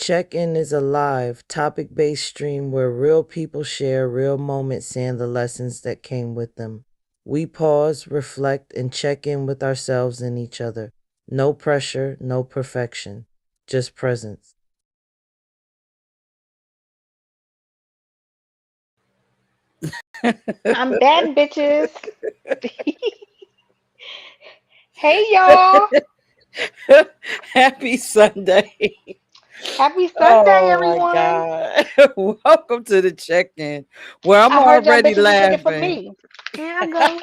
Check-in is a live, topic-based stream where real people share real moments and the lessons that came with them. We pause, reflect, and check in with ourselves and each other. No pressure, no perfection, just presence. I'm back, bitches. Hey, y'all. Happy Sunday. Happy Sunday, Oh my everyone. God. Welcome to the check-in where I'm I heard y'all already bitches was looking for laughing. me. Here I go.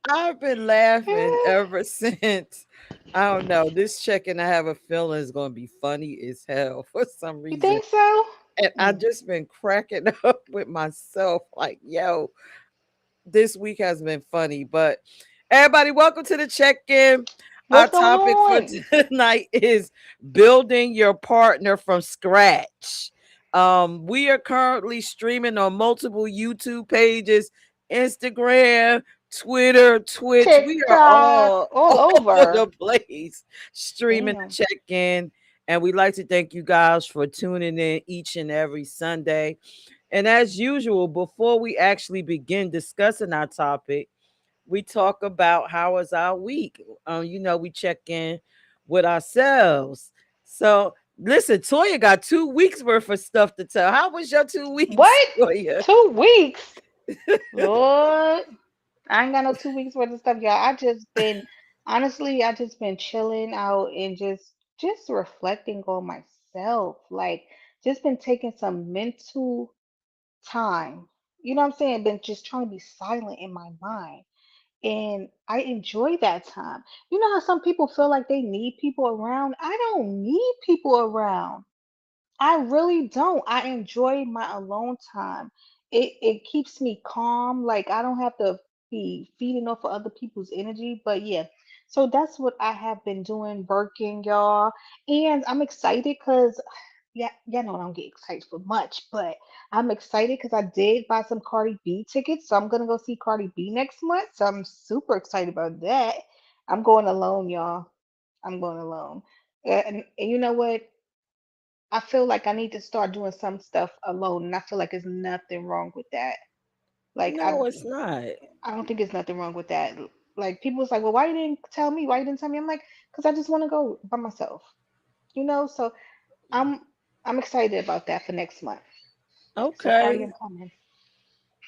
I've been laughing ever since. I don't know. This check-in, I have a feeling is going to be funny as hell for some You reason. think so? And I Mm. just been cracking up with myself. Like, yo, this week has been funny. But everybody, welcome to the check-in. Our What's going topic for on? tonight is building your partner from scratch. We are currently streaming on multiple YouTube pages, Instagram, Twitter, Twitch. We are TikTok, all all over the over. place streaming the Damn. check-in. And we'd like to thank you guys for tuning in each and every Sunday. And as usual, before we actually begin discussing our topic, we talk about how was our week. We check in with ourselves. So listen, Toya got 2 weeks worth of stuff to tell. How was your 2 weeks, What? Toya? 2 weeks? Lord. I ain't got no 2 weeks worth of stuff, y'all. Honestly, I just been chilling out and just reflecting on myself. Like, just been taking some mental time. You know what I'm saying? Been just trying to be silent in my mind. And I enjoy that time. You know how some people feel like they need people around? I don't need people around. I really don't. I enjoy my alone time. It keeps me calm. Like I don't have to be feeding off of other people's energy. But yeah, so that's what I have been doing, working, y'all. And I'm excited because yeah, y'all know I don't get excited for much, but I'm excited because I did buy some Cardi B tickets. So I'm gonna go see Cardi B next month. So I'm super excited about that. I'm going alone, y'all. I'm going alone. And you know what? I feel like I need to start doing some stuff alone, and I feel like there's nothing wrong with that. Like No, it's not. I don't think there's nothing wrong with that. Like people was like, well, why you didn't tell me? Why you didn't tell me? I'm like, because I just want to go by myself, you know. So I'm I'm excited about that for next month. So Cardi, Okay. I'm coming.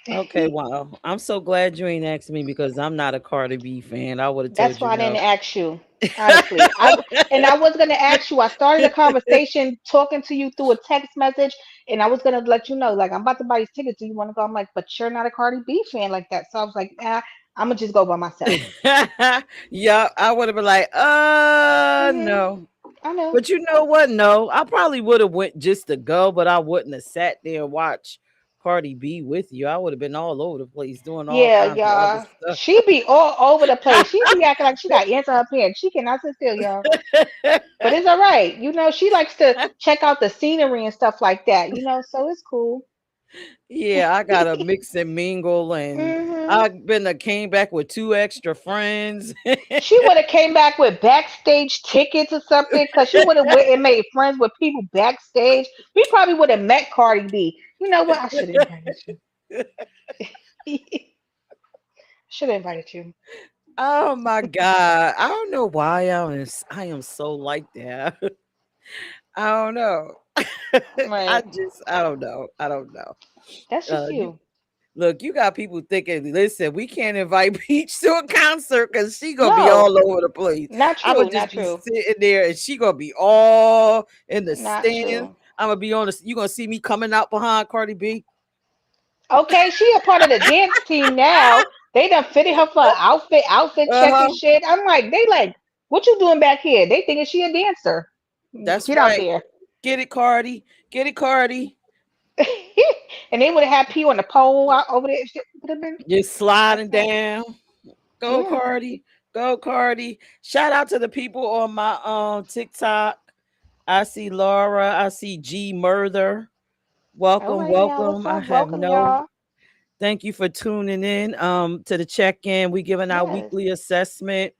Okay, wow. I'm so glad you ain't asked me because I'm not a Cardi B fan. I would have told That's you why I didn't no. ask you. Honestly, I was gonna ask you. I started a conversation talking to you through a text message, and I was gonna let you know, like, I'm about to buy these tickets. Do you want to go? I'm like, but you're not a Cardi B fan like that. So I was like, I'm gonna just go by myself. Yeah, I would have been like, Hmm. no. I know. But you know what? No, I probably would have went just to go, but I wouldn't have sat there and watched Cardi B with you. I would have been all over the place doing all Yeah, kinds of other y'all. She be all over the place. She be acting like she got ants in her pants. She cannot sit still, y'all. stuff. But it's all right. You know, she likes to check out the scenery and stuff like that. You know, so it's cool. Yeah, I got to mix and mingle, and Hmm. I've been came back with two extra friends. She would have came back with backstage tickets or something because she would have went and made friends with people backstage. We probably would have met Cardi B. You know what? I should have invited you. Should have invited you. Oh my god, I don't know why I am so like that. I don't know. Right. I don't know. I don't know. That's just You you. look, you got people thinking, listen, we can't invite Peach to a concert because she gonna be No, all over the place. not I'm gonna true. Not just be true. sitting there and she gonna be all in the Not stands. true. I'm gonna be on the you gonna see me coming out behind Cardi B. Okay, she a part of the dance team now. They done fitted her for an outfit check and Uh-huh. shit. I'm like, they like, what you doing back here? They thinking she a dancer. That's Get out right. there. Get it, Cardi. Get it, Cardi. And they would have had P on the pole out over there. Shit would have been Just like sliding that. down. Go Yeah. Cardi. Go Cardi. Shout out to the people on my TikTok. I see Laura. I see G Murder. All Welcome, right now. What's welcome. I up? have Welcome, no y'all. thank you for tuning in to the check-in. We giving our Yes. weekly assessment.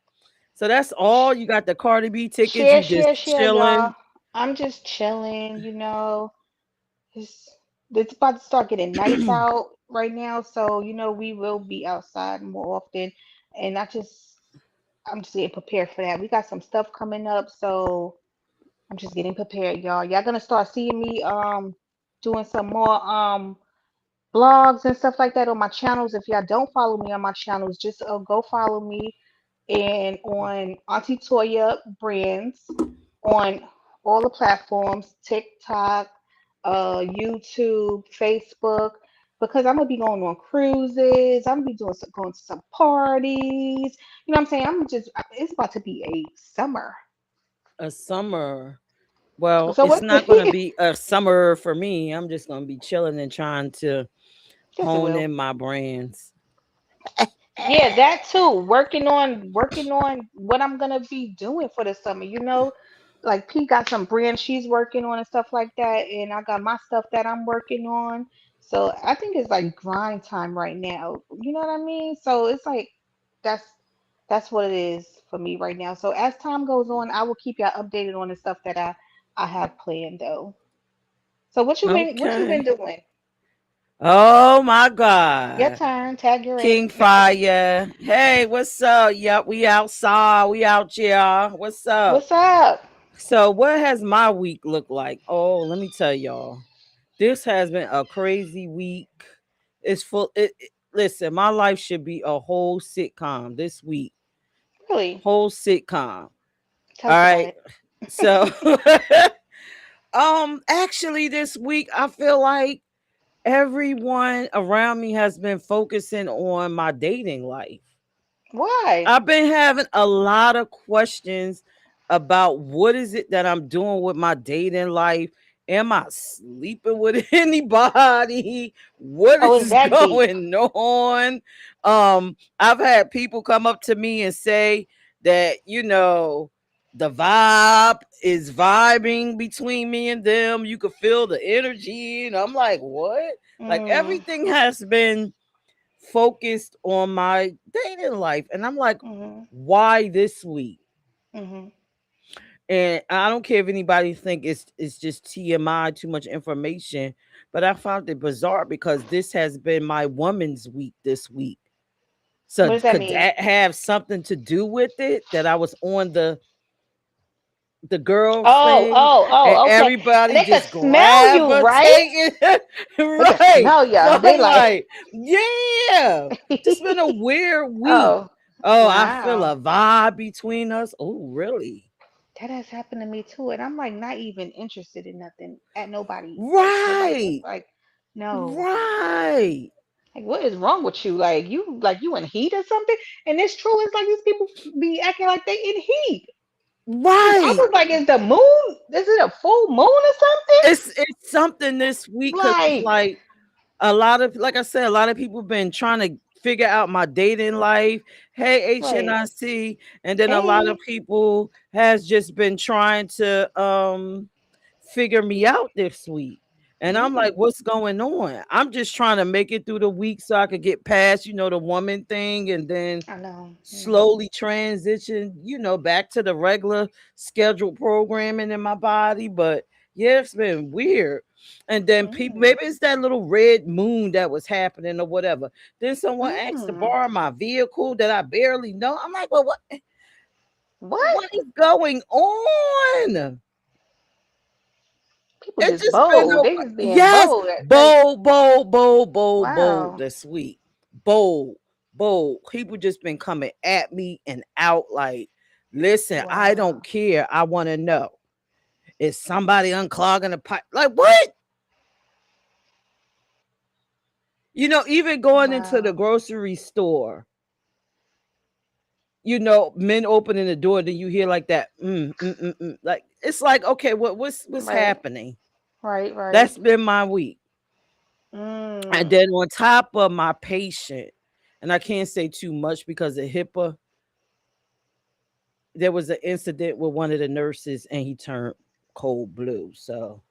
So that's all. You got the Cardi B tickets. Share, You just share, share, chilling. y'all. I'm just chilling, It's it's about to start getting nice out right now, so we will be outside more often. And I'm just getting prepared for that. We got some stuff coming up, so I'm just getting prepared, y'all. Y'all gonna start seeing me doing some more blogs and stuff like that on my channels. If y'all don't follow me on my channels, just go follow me and on Auntie Toya Brands on all the platforms, TikTok, YouTube, Facebook, because I'm gonna be going on cruises. I'm gonna be going to some parties. You know what I'm saying? It's about to be a summer. A summer. Well, So it's what? not going to be a summer for me. I'm just going to be chilling and trying to Yes, it hone will. in my brands. Yeah, that too. Working on what I'm gonna be doing for the summer. Like P got some brands she's working on and stuff like that, and I got my stuff that I'm working on. So I think it's like grind time right now. You know what I mean? So it's like that's that's what it is for me right now. So as time goes on, I will keep y'all updated on the stuff that I have planned though. So what you been Okay. doing? Oh my Your God. turn. Tag your ass. King Fire. Hey, what's up? Yep, we outside. We out here. What's up? What's up? So, what has my week looked like? Oh, let me tell y'all. This has been a crazy week. It's full. Listen, my life should be a whole sitcom this week. Really? Whole sitcom. Tell All us about right. it. So, actually, this week I feel like everyone around me has been focusing on my dating life. Why? I've been having a lot of questions about what is it that I'm doing with my dating life. Am I sleeping with anybody? What Oh, it's is that deep. going on? I've had people come up to me and say that, the vibe is vibing between me and them. You could feel the energy. And I'm like, what? Like Mm, everything has been focused on my dating life. And I'm like, mhm, why this week? mhm. And I don't care if anybody think it's just TMI, too much information, but I found it bizarre because this has been my woman's week this week. What So does that could mean? that have something to do with it? That I was on the girl Oh, thing oh, and oh, okay. And everybody they could just smell you, right? gravitating They could right. smell So you. They I'm like, like, yeah, just been a weird week. oh, Oh, I feel wow. a vibe between us. Oh, really? That has happened to me too. And I'm like not even interested in nothing at nobody, like nobody else. Right. Like, no. Right. Like, what is wrong with you? Like you in heat or something? And it's true. It's like these people be acting like they in heat. I Right. was like, is the moon? Is it a full moon or something? It's something this week because it's Like, like a lot of, like I said, a lot of people been trying to figure out my dating life. Hey, right. HNIC. And then a lot of Hey. people has just been trying to figure me out this week. And I'm like, Mm, what's going on? I'm just trying to make it through the week so I could get past, the woman thing and then I know. Hmm. slowly transition, back to the regular scheduled programming in my body. But yeah, it's been weird. And then people, Mm, maybe it's that little red moon that was happening or whatever. Then someone asked to mm. borrow my vehicle that I barely know. I'm like, well, What? what is going on? People It's just just been bold. They just being yes, bold. Like, bold, bold, bold, bold, bold wow. this week. Bold, bold. People just been coming at me and out like, listen, I don't Wow. care. I want to know. Is somebody unclogging the pipe? Like what? Even going into the Wow. grocery store, men opening the door, then you hear like that, like it's like, okay, what's Right. happening? Right. Right. That's been my week. And Mm. then on top of my patient, and I can't say too much because of HIPAA, there was an incident with one of the nurses and he turned cold blue. So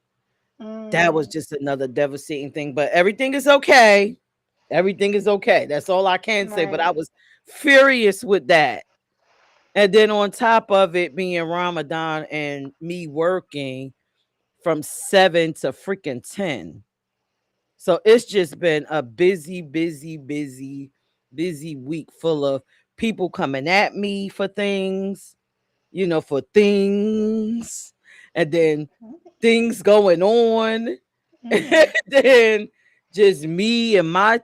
that was Mm. just another devastating thing. But everything is okay. Everything is okay. That's all I can say. But I Right. was furious with that. And then on top of it being Ramadan and me working from 7 to freaking 10. So it's just been a busy, busy, busy, busy week full of people coming at me for things, for things, and then things going on, and Mm, then just me and my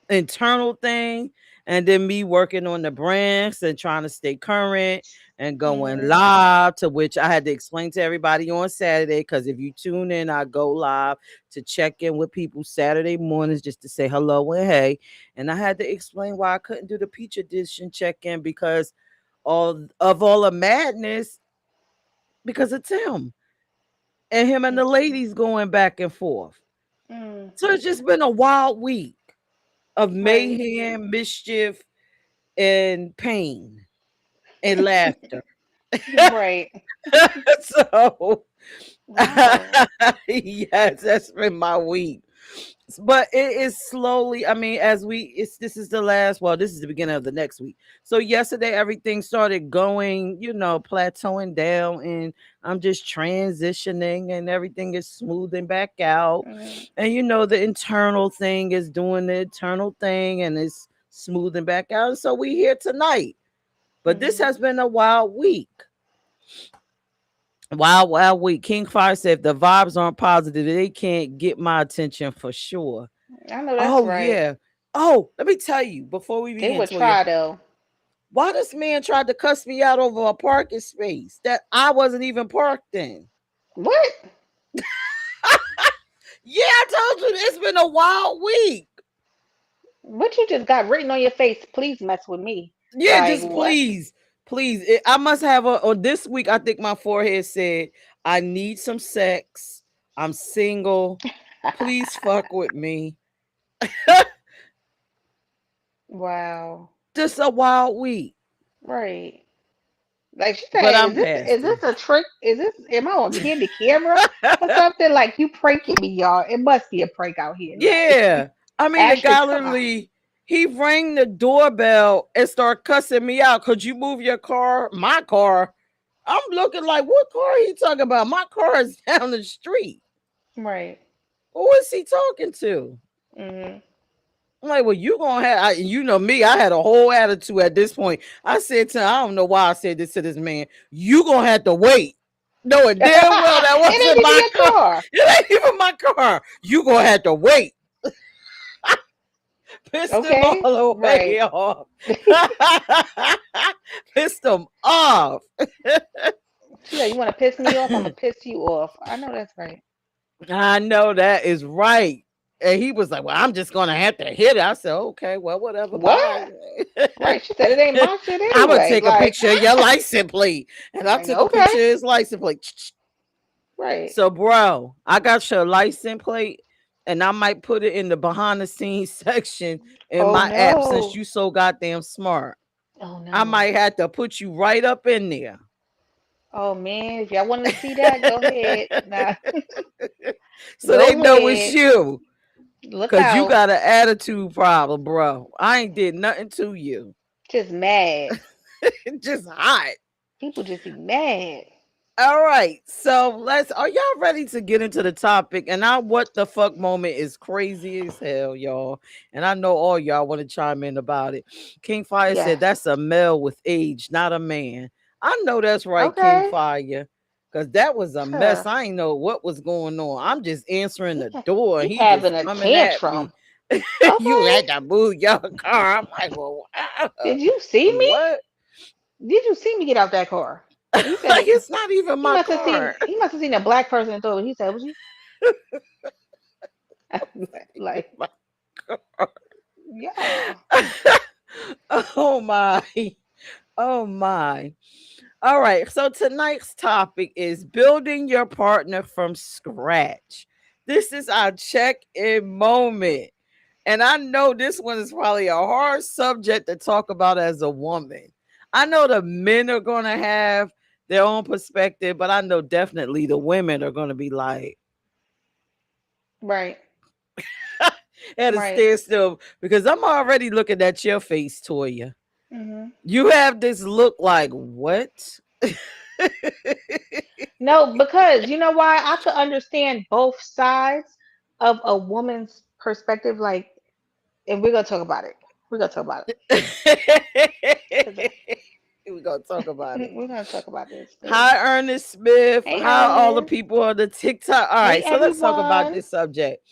internal thing, and then me working on the brands and trying to stay current and going mm, live, to which I had to explain to everybody on Saturday, because if you tune in, I go live to check in with people Saturday mornings just to say hello and hey. And I had to explain why I couldn't do the Peach Edition check-in because all the madness, because of Tim and him and the okay. ladies going back and forth. Mm, So it's just been a wild week of right. mayhem, mischief, and pain and laughter. Right. So Wow. yes, that's been my week. But it is slowly, I mean, as we it's this is the last, well, this is the beginning of the next week. So yesterday everything started going, plateauing down, and I'm just transitioning and everything is smoothing back out. Mm, And the internal thing is doing the internal thing and it's smoothing back out. And so we here tonight. But this mm. has been a wild week. Wild, wild week. King Fire said if the vibes aren't positive, they can't get my attention for sure. I know that's Oh right. yeah. Oh, let me tell you before we They begin, would Toya. try though. Why this man tried to cuss me out over a parking space that I wasn't even parked in? What? Yeah, I told you it's been a wild week. What you just got written on your face? Please mess with me. Yeah, Like just what? please, please. I must have on this week. I think my forehead said, "I need some sex. I'm single. Please fuck with me." Wow. Just a wild week, Right. Like she but said, I'm is this is past it. this a trick? Is this am I on candy camera or something? Like you pranking me, y'all. It must be a prank out here. Like Yeah. I mean, the Ashley, guy come on. literally, he rang the doorbell and started cussing me out. Could you move your car? My car. I'm looking like, what car are you talking about? My car is down the street. Right. Who is he talking to? Hmm. I'm like, well, you gonna have, you know me, I had a whole attitude at this point. I said to him, I don't know why I said this to this man. You gonna have to wait. Knowing damn well that It ain't wasn't even my your car. car. It ain't even my car. You gonna have to wait. Pissed him all Okay. the Right. way off. Pissed him off. She said, "You want to piss me off? I'm gonna piss you off." I know that's right. I know that is right. And he was like, well, I'm just gonna have to hit it. I said, okay, well, whatever, bye. What? Right. She said it ain't my shit I'm gonna anyway. take a Like, picture of your license plate. And I took a okay. picture of his license plate. Right. So, bro, I got your license plate, and I might put it in the behind the scenes section in Oh my app since no. you so goddamn smart. Oh I no. might have to put you right up in there. Oh man, if y'all want to see that, go ahead. Nah, So they go know it's ahead. you. Look Cause you out. got an attitude problem, bro. I ain't did nothing to you. Just mad. Just hot. People just be mad. All right. So are y'all ready to get into the topic? And our what the fuck moment is crazy as hell, y'all. And I know all y'all want to chime in about it. King Fire said Yes. that's a male with age, not a man. I know that's right, King Okay. Fire. Cause that was a mess. Huh. I ain't know what was going on. I'm just answering He the ha- door and he he just having a coming at me. tantrum. You Okay. had to move your car. I'm like, well, Did you see me? what? Did you see me get out that car? He said Like it, it's not even he my must have seen car. he must have seen a black person and thought he said, "Was you?" Like, My yeah. car. Oh my. Oh my. All right. So tonight's topic is building your partner from scratch. This is our check in moment. And I know this one is probably a hard subject to talk about as a woman. I know the men are going to have their own perspective, but I know definitely the women are going to be like, Right. at a Right. standstill because I'm already looking at your face, Toya. Hmm. You have this look like what? No, because you know why? I could understand both sides of a woman's perspective. Like, and we're gonna talk about it. We're gonna talk about it because We gonna talk about it. we're gonna talk about this. Because Hi, Ernest Smith. hey, Hi, all the Ernest. people on the TikTok. All Hey, right, so let's talk about everyone. this subject.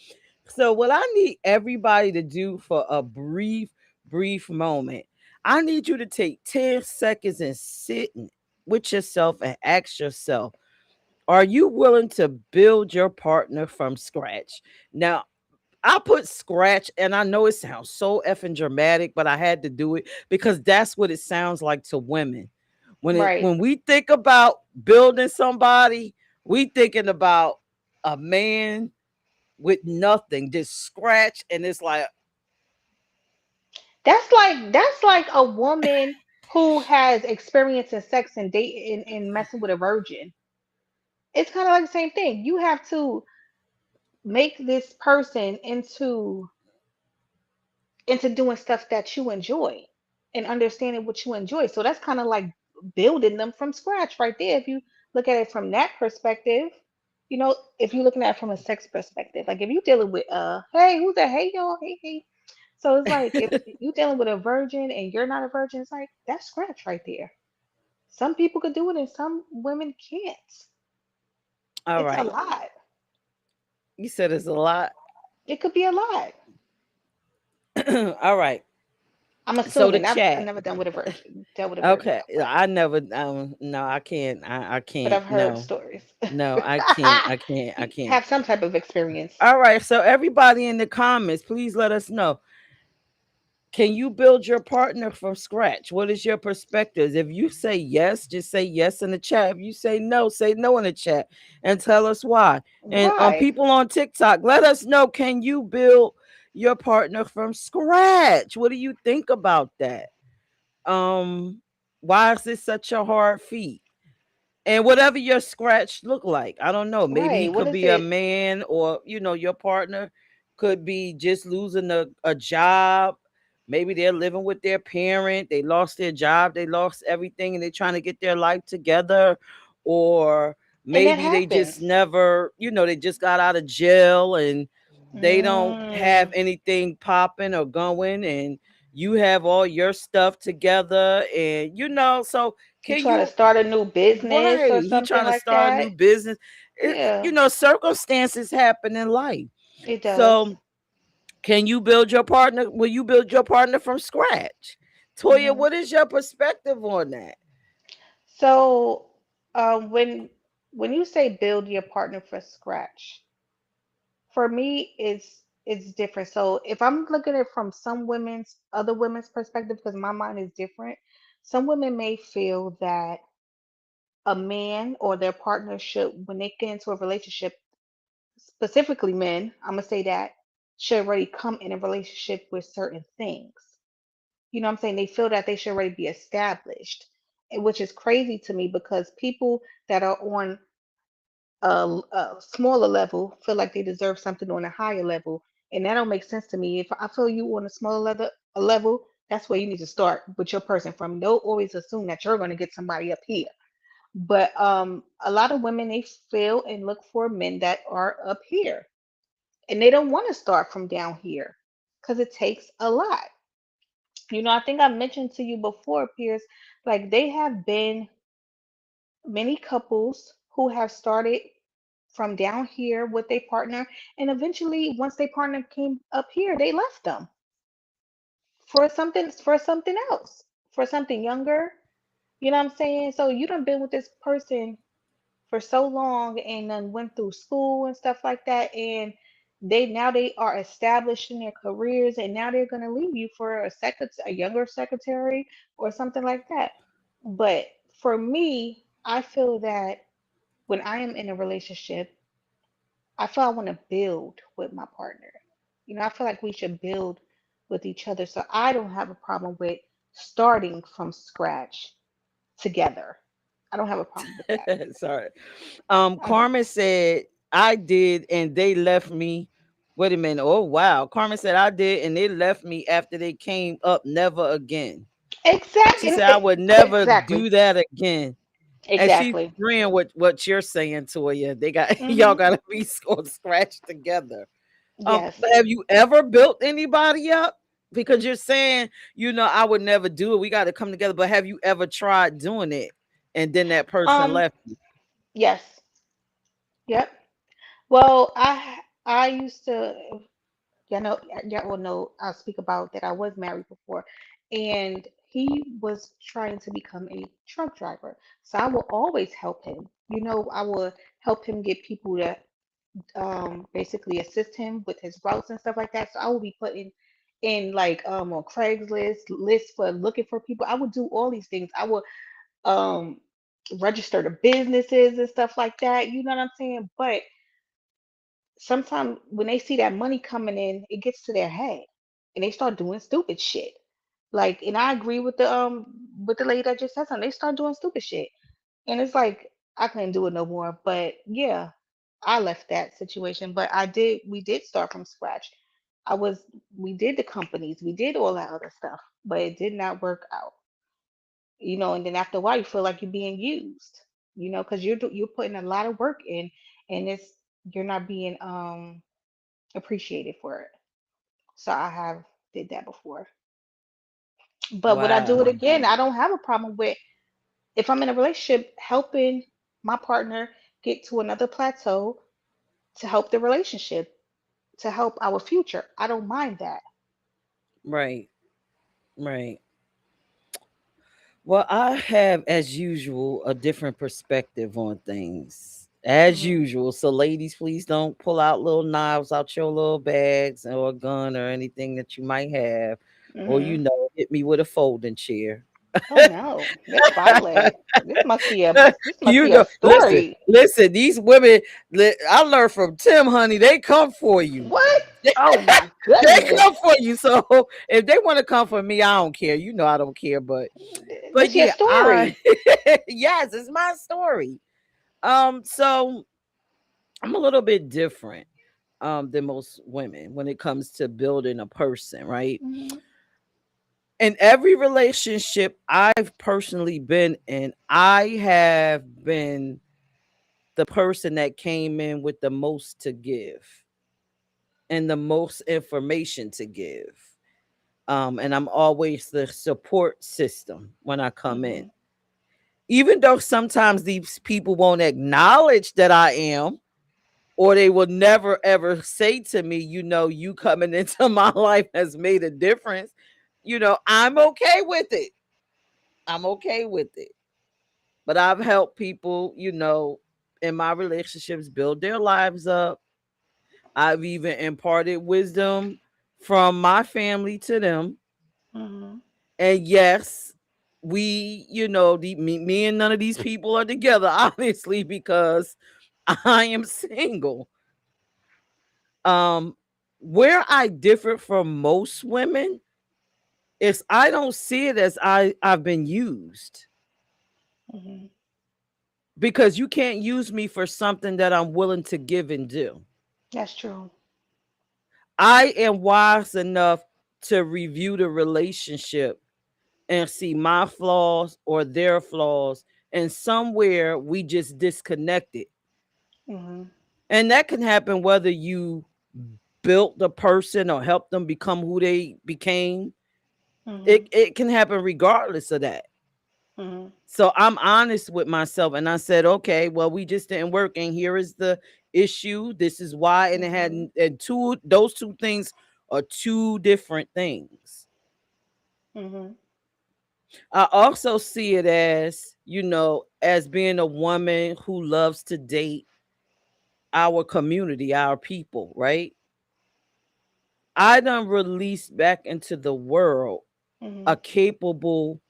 So, what I need everybody to do for a brief moment, I need you to take 10 seconds and sit with yourself and ask yourself, are you willing to build your partner from scratch? Now, I put scratch, and I know it sounds so effing dramatic, but I had to do it because that's what it sounds like to women. Right. When we think about building somebody, we thinking about a man with nothing, just scratch, and it's like, That's like a woman who has experience in sex and date and messing with a virgin. It's kind of like the same thing. You have to make this person into doing stuff that you enjoy and understanding what you enjoy. So that's kind of like building them from scratch right there. If you look at it from that perspective, if you're looking at it from a sex perspective, like if you're dealing with hey, who's that? Hey y'all, hey, hey. So it's like if you're dealing with a virgin and you're not a virgin, it's like that's scratch right there. Some people could do it and some women can't. all It's a right. lot. You said it's a lot. It could be a lot. All right. I'm So the assuming I've chat. never done with a virgin, dealt with a virgin Okay. before, I never no, I can't. I but can't. I've heard No. stories. No, I can't. I can't. I You can't. have some type of experience. All right. So everybody in the comments, please let us know. Can you build your partner from scratch? What is your perspective? If you say yes, just say yes in the chat. If you say no in the chat and tell us why. And Why? people on TikTok, let us know, can you build your partner from scratch? What do you think about that? Um why is this such a hard feat? And whatever your scratch look like, I don't know, maybe he Right. What could is be a it? man, or your partner could be just losing a job. Maybe they're living with their parent, they lost their job, they lost everything, and they're trying to get their life together. Or And that maybe they just happens. never, they just got out of jail, and they don't have Mm. anything popping or going, and you have all your stuff together, and so You can try to you. start a new business or Right. He something trying to like start a that. new business. Yeah, Circumstances happen in life. it does. So can you build your partner? Will you build your partner from scratch? Toya, Hmm. what is your perspective on that? So, when you say build your partner from scratch, for me, it's different. So if I'm looking at it from other women's perspective, because my mind is different, some women may feel that a man or their partner should, when they get into a relationship, specifically men, I'm gonna say that should already come in a relationship with certain things. You know what I'm saying? They feel that they should already be established, which is crazy to me because people that are on a smaller level feel like they deserve something on a higher level, and that don't make sense to me. If I feel you on a smaller level, that's where you need to start with your person from. Don't always assume that you're going to get somebody up here. But a lot of women they feel and look for men that are up here, and they don't want to start from down here because it takes a lot. I think I mentioned to you before, Pierce, like they have been many couples who have started from down here with their partner, and eventually, once their partner came up here, they left them for something else, for something younger. You know what I'm saying? So you done been with this person for so long and then went through school and stuff like that, and they are established in their careers, and now they're gonna leave you for a younger secretary or something like that. But for me, I feel that when I am in a relationship, I feel I want to build with my partner. I feel like we should build with each other. So I don't have a problem with starting from scratch together. I don't have a problem with that. Sorry. I don't. Carmen said I did and they left me. Wait a minute. Oh wow. Carmen said I did and they left me after they came up never again. She Exactly. said, I would never Exactly. do that again. And she's Exactly. agreeing with what you're saying to her. Yeah, they got y'all Mhm. gotta be on scratch together. Yes. But have you ever built anybody up? Because you're saying, I would never do it. We got to come together. But have you ever tried doing it and then that person Um. left you? Yes. Yep. Well, I used to. Y'all will know. I'll speak about that. I was married before, and he was trying to become a truck driver. So I will always help him. I will help him get people to basically assist him with his routes and stuff like that. So I will be putting in like on Craigslist lists for looking for people. I would do all these things. I would um register the businesses and stuff like that. You know what I'm saying? But sometimes when they see that money coming in, it gets to their head and they start doing stupid shit. Like, and I agree with the lady that just said something. They start doing stupid shit. And it's like I couldn't do it no more. But yeah, I left that situation. But we did start from scratch. I was we did the companies, we did all that other stuff, but it did not work out. And then after a while you feel like you're being used, because you're putting a lot of work in, and you're not being appreciated for it. So I have did that before. But would I do it Wow. again? I don't have a problem with, if I'm in a relationship, helping my partner get to another plateau to help the relationship, to help our future. I don't mind that. Right. Right. Well, I have, as usual, a different perspective on things. As Mhm. usual. So, ladies, please don't pull out little knives out your little bags or a gun or anything that you might have. Or, Mhm. hit me with a folding chair. Oh no, that's violent. This must be a Listen, story. listen, these women, I learned from Tim, honey, they come for you. What? Oh my They goodness. come for you. So if they want to come for me, I don't care. I don't care. But This your yeah, I story. yes, it's my story. So I'm a little bit different than most women when it comes to building a person, right? Mhm. In every relationship I've personally been in, I have been the person that came in with the most to give and the most information to give. And I'm always the support system when I come in. Mhm. Even though sometimes these people won't acknowledge that I am, or they will never ever say to me, you coming into my life has made a difference. I'm okay with it. I'm okay with it. But I've helped people, in my relationships build their lives up. I've even imparted wisdom from my family to them. Mhm. And yes, we, me and none of these people are together, obviously, because I am single. Um, where I differ from most women is I don't see it as I've been used, Mhm. because you can't use me for something that I'm willing to give and do. That's true. I am wise enough to review the relationship and see my flaws or their flaws, and somewhere we just disconnected. Mhm. And that can happen whether you built the person or helped them become who they became. it, Mhm. it can happen regardless of that. Mhm. So I'm honest with myself and I said, okay, well, we just didn't work. And here is the issue. This is why. And it had, Mhm. and those two things are two different things. Mhm. I also see it as, as being a woman who loves to date our community, our people, right? I done released back into the world a Mhm. capable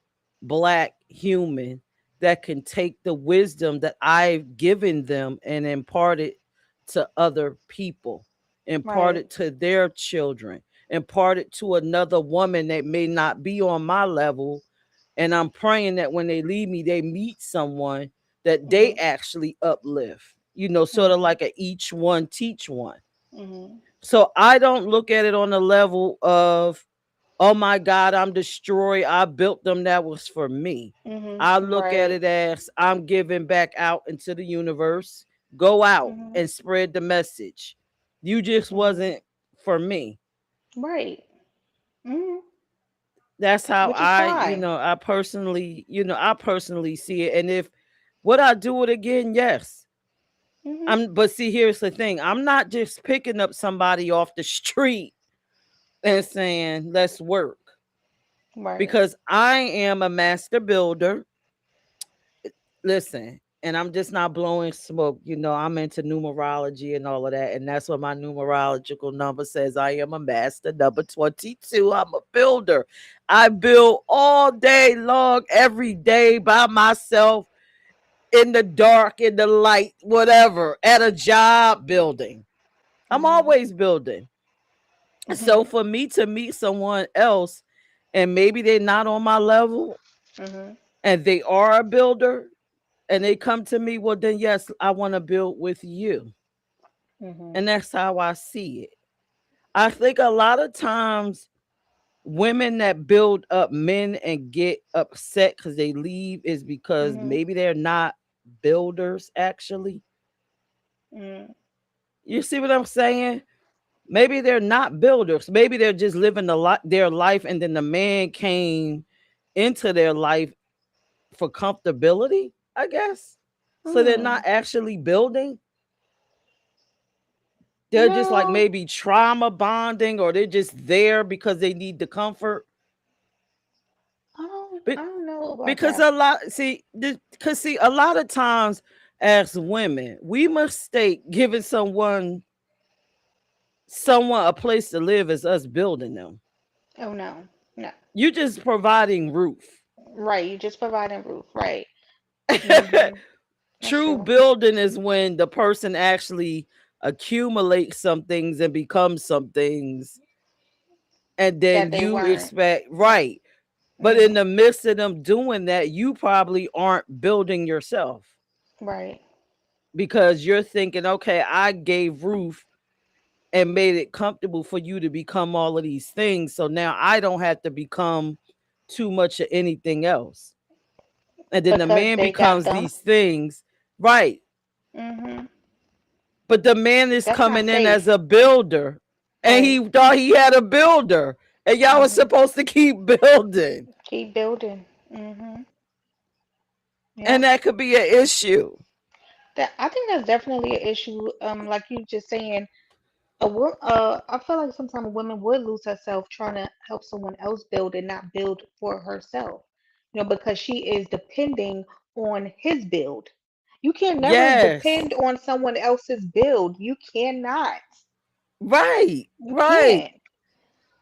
black human that can take the wisdom that I've given them and impart it to other people, impart Right. it to their children, impart it to another woman that may not be on my level. And I'm praying that when they leave me, they meet someone that they Mhm. actually uplift, sort of Mhm. like a each one teach one. Mhm. So I don't look at it on the level of oh my God, I'm destroyed. I built them. That was for me. I look at Right. it as I'm giving back out into the universe. Go out Mhm. and spread the message. You just Mhm. wasn't for me. Right. Mhm. That's how Which is fine. I personally see it. And if would I do it again? Yes. Mhm. But see, here's the thing. I'm not just picking up somebody off the street and saying, let's work. Right. Because I am a master builder. Listen, and I'm just not blowing smoke. I'm into numerology and all of that. And that's what my numerological number says. I am a master number 22. I'm a builder. I build all day long, every day by myself, in the dark, in the light, whatever, at a job building. I'm Mhm. always building. So Mhm. for me to meet someone else and maybe they're not on my level Mhm. and they are a builder and they come to me, well, then yes, I want to build with you. Mhm. And that's how I see it. I think a lot of times women that build up men and get upset because they leave is because Mhm. maybe they're not builders, actually. Mhm. You see what I'm saying? Maybe they're not builders. Maybe they're just living their life, and then the man came into their life for comfortability, I guess. So they're not Mhm. actually building. They're just like No, maybe trauma bonding, or they're just there because they need the comfort. I Be- don't know about Because that. a lot of times as women, we mistake giving someone a place to live as us building them. Oh no. No. You just providing roof. Right. You just providing roof. Right. Mhm. That's True true. building is when the person actually accumulates some things and becomes some things, and That then they you weren't. expect right. But in Mhm. the midst of them doing that, you probably aren't building yourself Right. because you're thinking, okay, I gave roof and made it comfortable for you to become all of these things. So now I don't have to become too much of anything else. And then the Because man they got becomes them. these things. Right. Mhm. But the man is That's not coming in as safe. a builder and Right. he thought he had a builder. And y'all was Mhm. supposed to keep building. Keep building. Mhm. And Yep. that could be an issue. That I think that's definitely an issue. Like you just saying, I feel like sometimes a woman would lose herself trying to help someone else build and not build for herself. Because she is depending on his build. You can never Yes. depend on someone else's build. You cannot. Right. You Right. can't.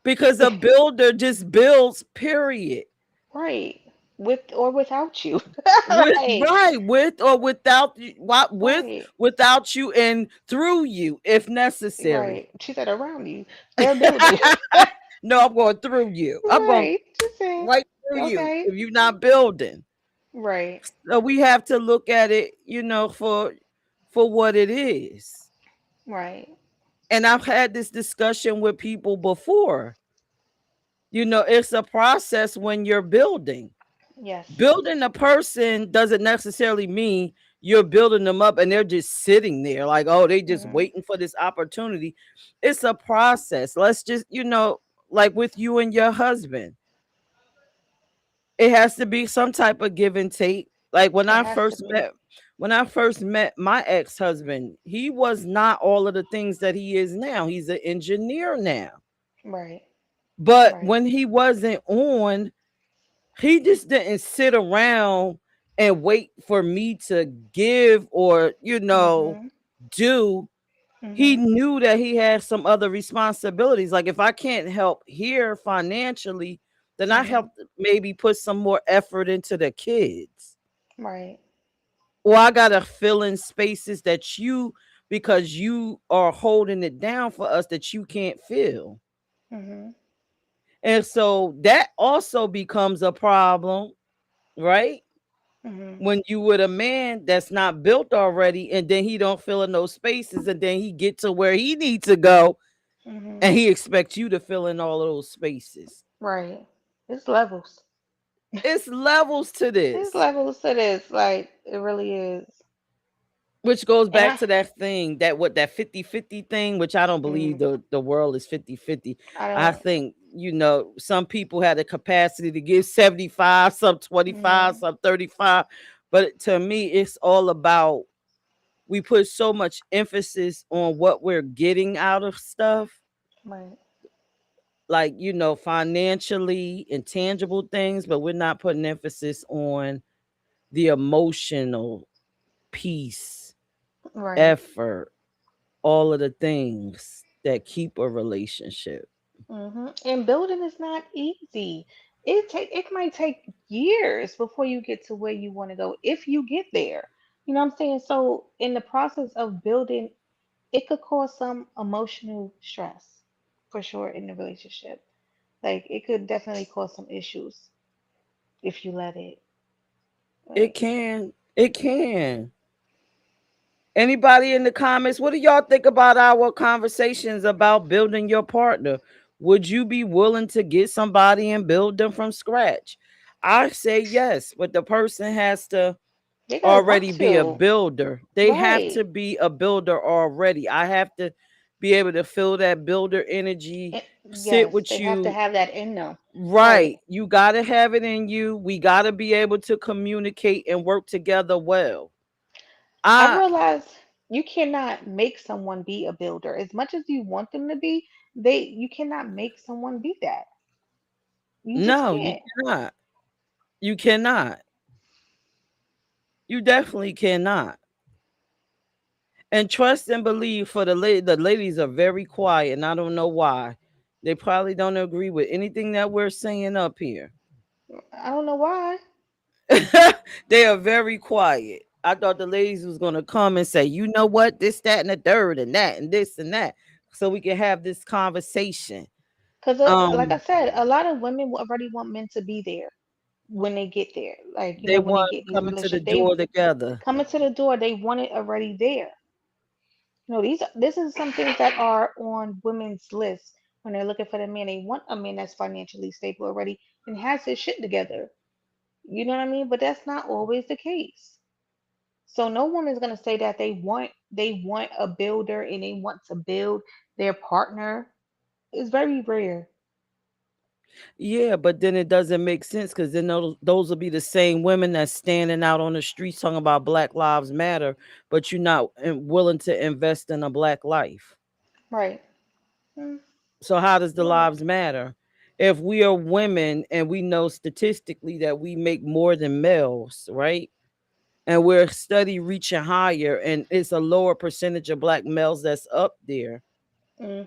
Because a builder just builds, period. Right. With or without you. With Like, right, with or without you, right. without you and through you if necessary. Right. She said around you. They're building. No, I'm going through you. I'm going Right. She said, right through you okay. if you're not building. Right. So we have to look at it, for what it is. Right. And I've had this discussion with people before. It's a process when you're building. Yes. Building a person doesn't necessarily mean you're building them up and they're just sitting there like, oh, they just Mhm. waiting for this opportunity. It's a process. Let's just, like with you and your husband, it has to be some type of give and take. Like It has to be. when I first met my ex-husband, he was not all of the things that he is now. He's an engineer now. Right. But Right. when he wasn't on, he just didn't sit around and wait for me to give or, Mhm. do. He Mhm. knew that he had some other responsibilities. Like if I can't help here financially, then I Mhm. help maybe put some more effort into the kids. Right. Or I gotta fill in spaces because you are holding it down for us that you can't fill. Mhm. And so that also becomes a problem, right? Mhm. When you with a man that's not built already and then he don't fill in those spaces and then he get to where he needs to go Mhm. and he expects you to fill in all of those spaces. Right. It's levels. It's levels to It's this. levels to this. Like it really is. Which goes And back to that thing, that what that 50-50 thing, which I don't believe mm, the world is 50-50. I I don't. think, some people had the capacity to give 75, some 25, Mm, some 35. But to me, it's all about, we put so much emphasis on what we're getting out of stuff, right. like, financially and tangible things, but we're not putting emphasis on the emotional peace, Right. effort, all of the things that keep a relationship. And building is not easy. It might take years before you get to where you want to go if you get there. You know what I'm saying? So in the process of building, it could cause some emotional stress for sure in the relationship. Like it could definitely cause some issues if you let it. It Like can. It can. Anybody in the comments, what do y'all think about our conversations about building your partner? Would you be willing to get somebody and build them from scratch? I say yes, but the person has to they gotta want already be a to. builder. They have Right. to be a builder already. I have to be able to feel that builder energy, It, sit yes, with they have to you. have that in them. Right. Right. You got to have it in you. We got to be able to communicate and work together well. I I realize you cannot make someone be a builder. As much as you want them to be, you cannot make someone be that. You just No, you can't. cannot. You cannot. You definitely cannot. And trust and believe, for the ladies are very quiet, and I don't know why. They probably don't agree with anything that we're saying up here. I don't know why. They are very quiet. I thought the ladies was gonna come and say, you know what, this, that, and the third, and that, and this, and that, so we can have this conversation. Because, like I Um, said, a lot of women already want men to be there when they get there. Like, they when they want get these coming to the relationships, door they together. come into the door, they want it already there. This is some things that are on women's list when they're looking for the man. They want a man that's financially stable already and has his shit together. You know what I mean? But that's not always the case. So no woman's gonna say that they want a builder and they want to build their partner. It's very rare. Yeah, but then it doesn't make sense, because then those will be the same women that's standing out on the streets talking about Black Lives Matter, but you're not willing to invest in a black life. Right. Mm, So how does the right. lives matter? If we are women and we know statistically that we make more than males, right? And we're steady reaching higher, and it's a lower percentage of black males that's up there. Hmm.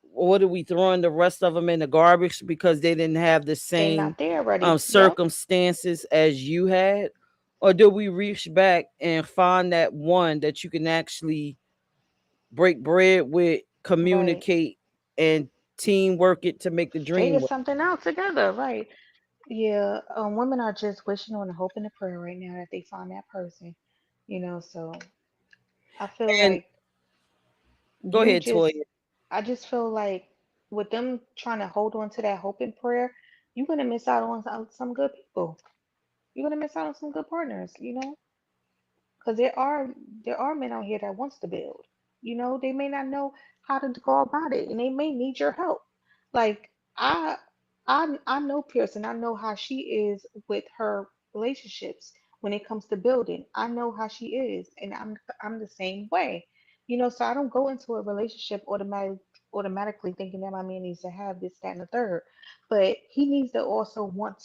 What are we throwing the rest of them in the garbage because they didn't have the They same not there already. Yep. circumstances as you had? Or do we reach back and find that one that you can actually break bread with, Right. communicate, and teamwork it to make the dream Figure work? something out together. Right. Yeah. Women are just wishing on a hope and a prayer right now that they find that person. So I feel And like go you ahead, just, Toya. I just feel like with them trying to hold on to that hope and prayer, you're gonna miss out on some good people. You're gonna miss out on some good partners. Because there are men out here that wants to build. They may not know how to go about it, and they may need your help. Like I know Pearson. I know how she is with her relationships when it comes to building. I know how she is, and I'm the same way. So I don't go into a relationship automatically thinking that my man needs to have this, that, and the third. But he needs to also want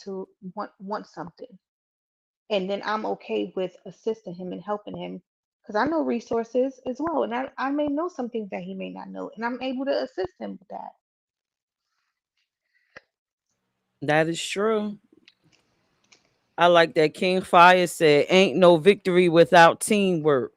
something, and then I'm okay with assisting him and helping him because I know resources as well, and I may know some things that he may not know, and I'm able to assist him with that. That is true. I like that King Fire said, ain't no victory without teamwork.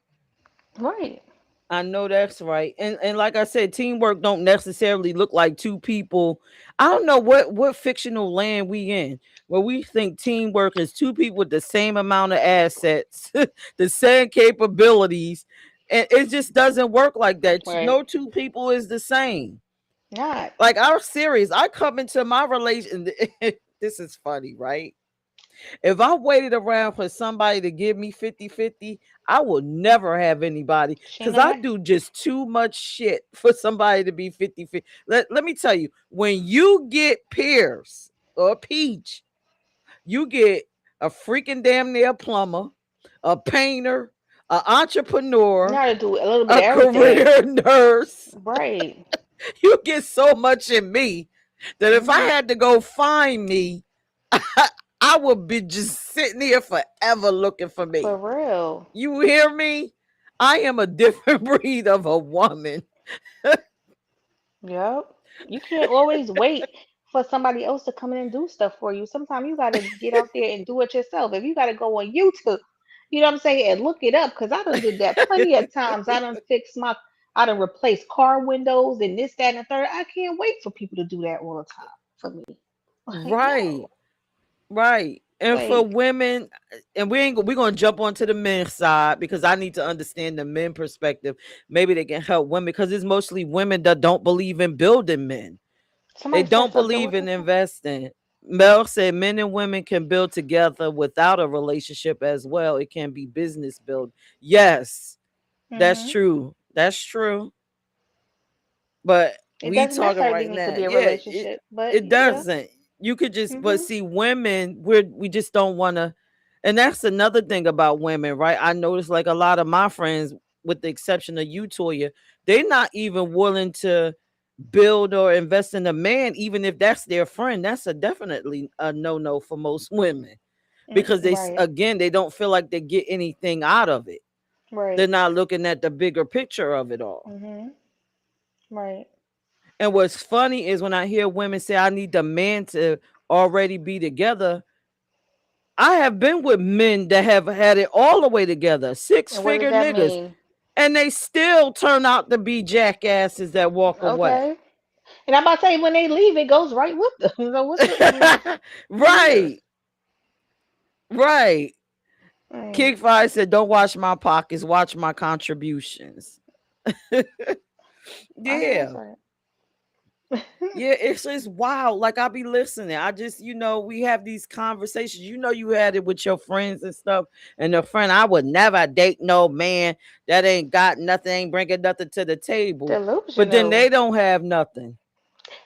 Right. I know that's right. And like I said, teamwork don't necessarily look like two people. I don't know what fictional land we in where we think teamwork is two people with the same amount of assets, the same capabilities, and it just doesn't work like that. Right. No two people is the same. Not. Like, I'm serious. I come into my relation. This is funny, right? If I waited around for somebody to give me 50-50, I will never have anybody because I Sheena. do just too much shit for somebody to be 50-50. Let me tell you, when you get Pierce or Peach, you get a freaking damn near plumber, a painter, an You entrepreneur, gotta do a little bit a of everything. career nurse. Right. You get so much in me that if I Hmm. had to go find me, I would be just sitting here forever looking for For me. real. You hear me? I am a different breed of a woman. Yep. You can't always wait for somebody else to come in and do stuff for you. Sometimes you gotta get out there and do it yourself. If you gotta go on YouTube, you know what I'm saying, and look it up, because I done did that plenty of times. I done replaced car windows and this, that, and the third. I can't wait for people to do that all the time for me. Like, Right, no. right. And for Like, women, and we're gonna jump onto the men's side because I need to understand the men perspective. Maybe they can help women because it's mostly women that don't believe in building men. They somebody said don't something. believe What they in say? investing. Mel said men and women can build together without a relationship as well. It can be business build. Yes, that's Hmm. true. That's true. But It we doesn't talking necessarily right need to now. be a Yeah, relationship, but it yeah. doesn't. You could just but Hmm. see women, we just don't want to, and that's another thing about women, right? I noticed like a lot of my friends, with the exception of you, Toya, they're not even willing to build or invest in a man, even if that's their friend. That's a definitely a no-no for most women because Right. again, they don't feel like they get anything out of it. They're Right. not looking at the bigger picture of it all. Hmm. Right. And what's funny is when I hear women say, I need the man to already be together. I have been with men that have had it all the way together, six And what does figure that niggas, mean? and they still turn out to be jackasses that walk away. Okay. And I'm about to say when they leave, it goes right with them. So what's the? I mean, who cares? Right, right. Right. King Five said, don't watch my pockets, watch my contributions. I know that's Yeah. right. Yeah, it's just wild. Like I be listening. I just, we have these conversations. You had it with your friends and stuff. And a friend, I would never date no man that ain't got nothing, ain't bringing nothing to the table. But then Delusional. they don't have nothing.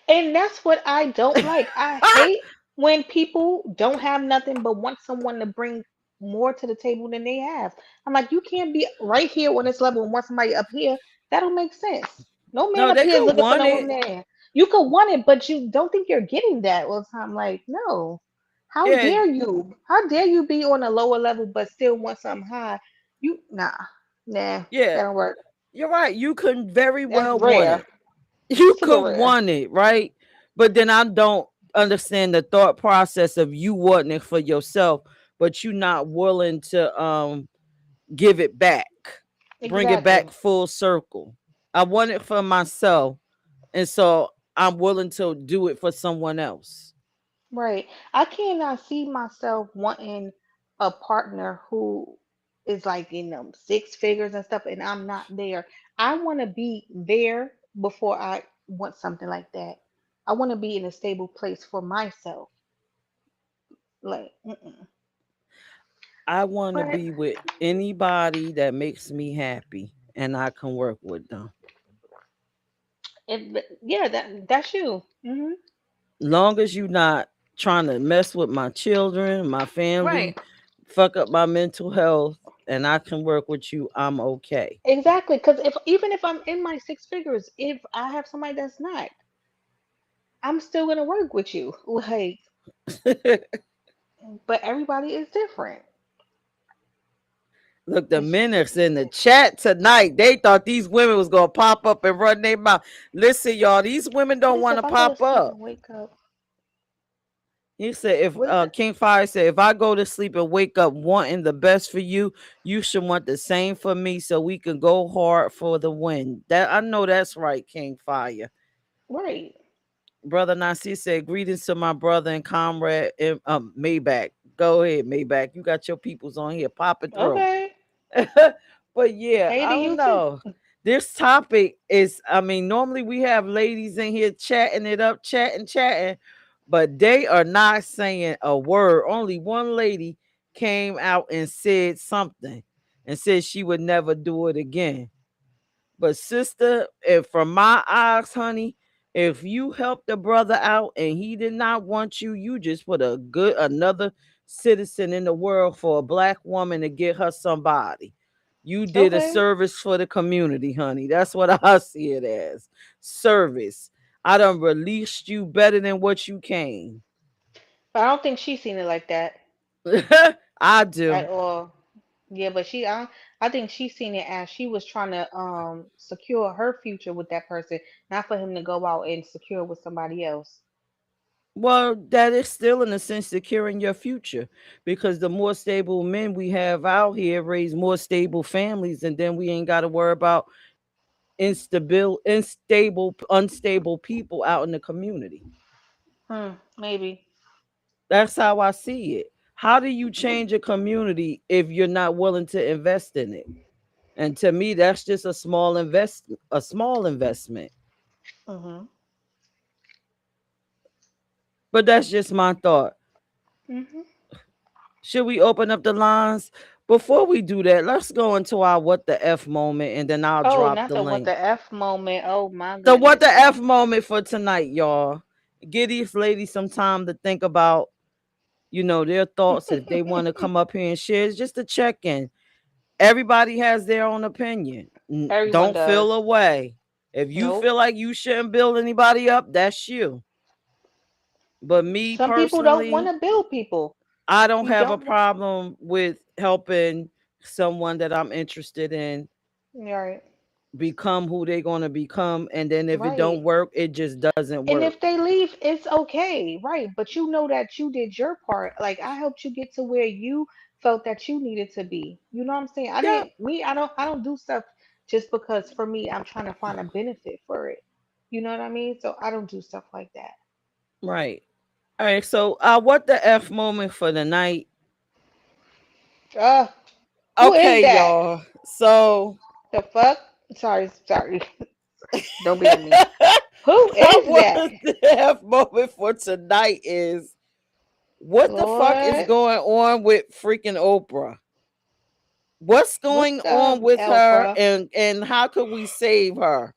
And that's what I don't like. I hate when people don't have nothing but want someone to bring more to the table than they have. I'm like, you can't be right here on this level and want somebody up here. That don't make sense. No man No, up they here is could looking for want no woman it. there. You could want it, but you don't think you're getting that all the time. Like, no. How Yeah, dare you? How dare you be on a lower level but still want something high? Nah, yeah. that don't work. You're right. You could very That's well want rare. it. You Super could rare. want it, right? But then I don't understand the thought process of you wanting it for yourself, but you not willing to give it back, bring it Exactly. back full circle. I want it for myself, and so I'm willing to do it for someone else. Right. I cannot see myself wanting a partner who is like in them six figures and stuff, and I'm not there. I want to be there before I want something like that. I want to be in a stable place for myself. Like, mm-mm. I want to But be with anybody that makes me happy, and I can work with them. yeah, that's you. Hmm. Long as you not trying to mess with my children, my Right. family, fuck up my mental health, and I can work with you, I'm okay. Exactly. Because if even if I'm in my six figures, if I have somebody that's not, I'm still gonna work with you. Like, but everybody is different. Look, the It's just minutes in the chat tonight, they thought these women was gonna pop up and run their mouth. Listen, y'all, these women what don't is want it? to If I go to pop sleep up. and wake up, He said, if what is it? King Fire said, if I go to sleep and wake up wanting the best for you, you should want the same for me so we can go hard for the win. That I know that's right, King Fire. Right. Brother Nasi said, greetings to my brother and comrade Maybach. Go ahead, Maybach. You got your peoples on here. Pop it through. Okay. But yeah, Hey I to don't you too. know. This topic is, I mean, normally we have ladies in here chatting it up, chatting, but they are not saying a word. Only one lady came out and said something and said she would never do it again. But sister, if from my eyes, honey, if you helped the brother out and he did not want you, you just put a good another citizen in the world for a black woman to get her somebody. You did a Okay. service for the community, honey. That's what I see it as. Service. I done released you better than what you came. But I don't think she's seen it like that I do. at all. Yeah, but I think she's seen it as she was trying to secure her future with that person, not for him to go out and secure with somebody else. Well, that is still in a sense securing your future because the more stable men we have out here raise more stable families, and then we ain't got to worry about unstable people out in the community. Maybe. That's how I see it. How do you change a community if you're not willing to invest in it? And to me, that's just a small investment. Mhm. But that's just my thought. Mhm. Should we open up the lines? Before we do that, let's go into our what the F moment and then I'll Oh, drop not the the what link. the F moment. Oh my The what the goodness. F moment for tonight, y'all. Give these ladies some time to think about, their thoughts if they want to come up here and share. It's just a check in. Everybody has their own opinion. Everyone Don't feel does. away. If you Nope. feel like you shouldn't build anybody up, that's you. But me Some people don't want personally, to build people. I don't You have a don't want. problem with helping someone that I'm interested in Right. become who they're going to become. And then if it don't Right. work, it just doesn't And work. if they leave, it's okay, right? But you know that you did your part. Like I helped you get to where you felt that you needed to be. You know what I'm saying? I Yep. didn't me, I don't do stuff just because for me I'm trying to find a benefit for it. You know what I mean? So I don't do stuff like that. Right. All right. So, what the F moment for the night? Uh, who is Okay, that? y'all. So, The fuck? Sorry. Don't be like me. Who is what that? the F moment for tonight is what the fuck is Lord, going on with freaking Oprah? What's going what's on up, with her, Alpha? and how could we save her?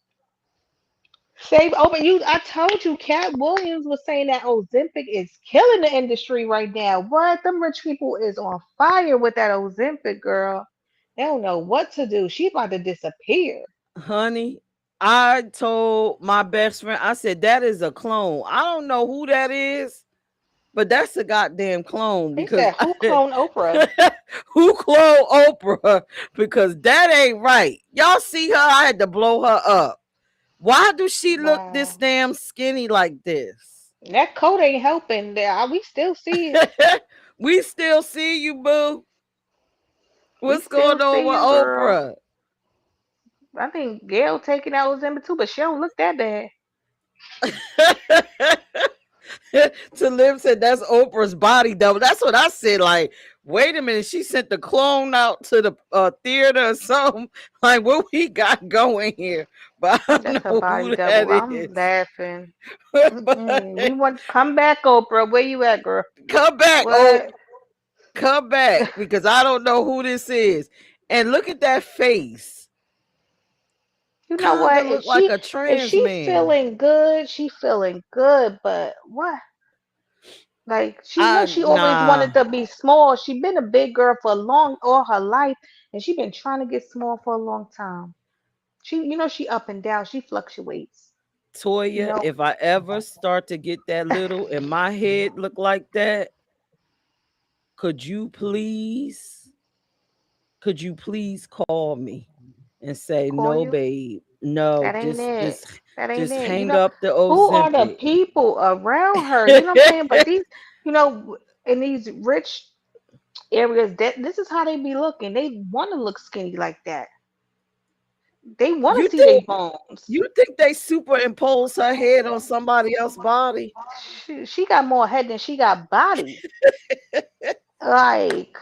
Save oh, but I told you, Cat Williams was saying that Ozempic is killing the industry right now. What? Them rich people is on fire with that Ozempic, girl. They don't know what to do. She about to disappear. Honey, I told my best friend, I said, that is a clone. I don't know who that is, but that's a goddamn clone They because said, who cloned Oprah? who cloned Oprah? Because that ain't right. Y'all see her? I had to blow her up. Why do she look this Wow. damn skinny like this? That coat ain't helping. We still see it. We still see you, boo. We What's still going on see with you, girl. Oprah? I think Gail taking out Ozempic too, but she don't look that bad. To live said that's Oprah's body double. That's what I said. Like, wait a minute, she sent the clone out to the theater or something. Like, what we got going here? But I don't That's her know body who that double. I'm is. laughing. But We want to come back, Oprah. Where you at, girl? come back, What? come back, because I don't know who this is. And look at that face. You know Kinda what? look like a If trans she man. feeling good, she feeling good. But what? Like she know I she always nah. wanted to be small. She been a big girl for long all her life, and she been trying to get small for a long time. She up and down. She fluctuates. You Toya, know, if I ever start to get that little and my head look like that, could you please call me and say call no, you. babe, no, That ain't it. That ain't just it. hang up the Who are the Ozempic. people around her? You know what I'm saying? But these, in these rich areas, that this is how they be looking. They want to look skinny like that. They want you to see their think bones. you think they superimpose her head on somebody else's body? She got more head than she got body. Like,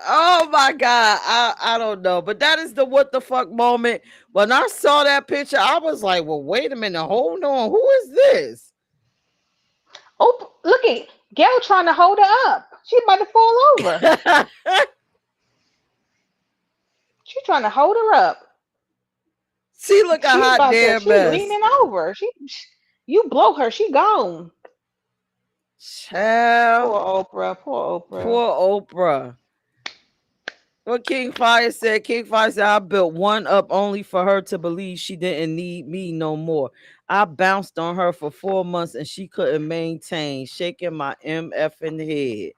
Oh my God. I don't know. But that is the what the fuck moment. When I saw that picture, I was like, well, wait a minute. Hold on. Who is this? Oh, look at Gail trying to hold her up. She about to fall over. She trying to hold her up. See, look a She hot about to. damn She mess. leaning over. You blow her. She gone. Child. Poor Oprah. Poor Oprah. Poor Oprah. What King Fire said, King Fire said, I built one up only for her to believe she didn't need me no more. I bounced on her for 4 months and she couldn't maintain, shaking my MF in the head.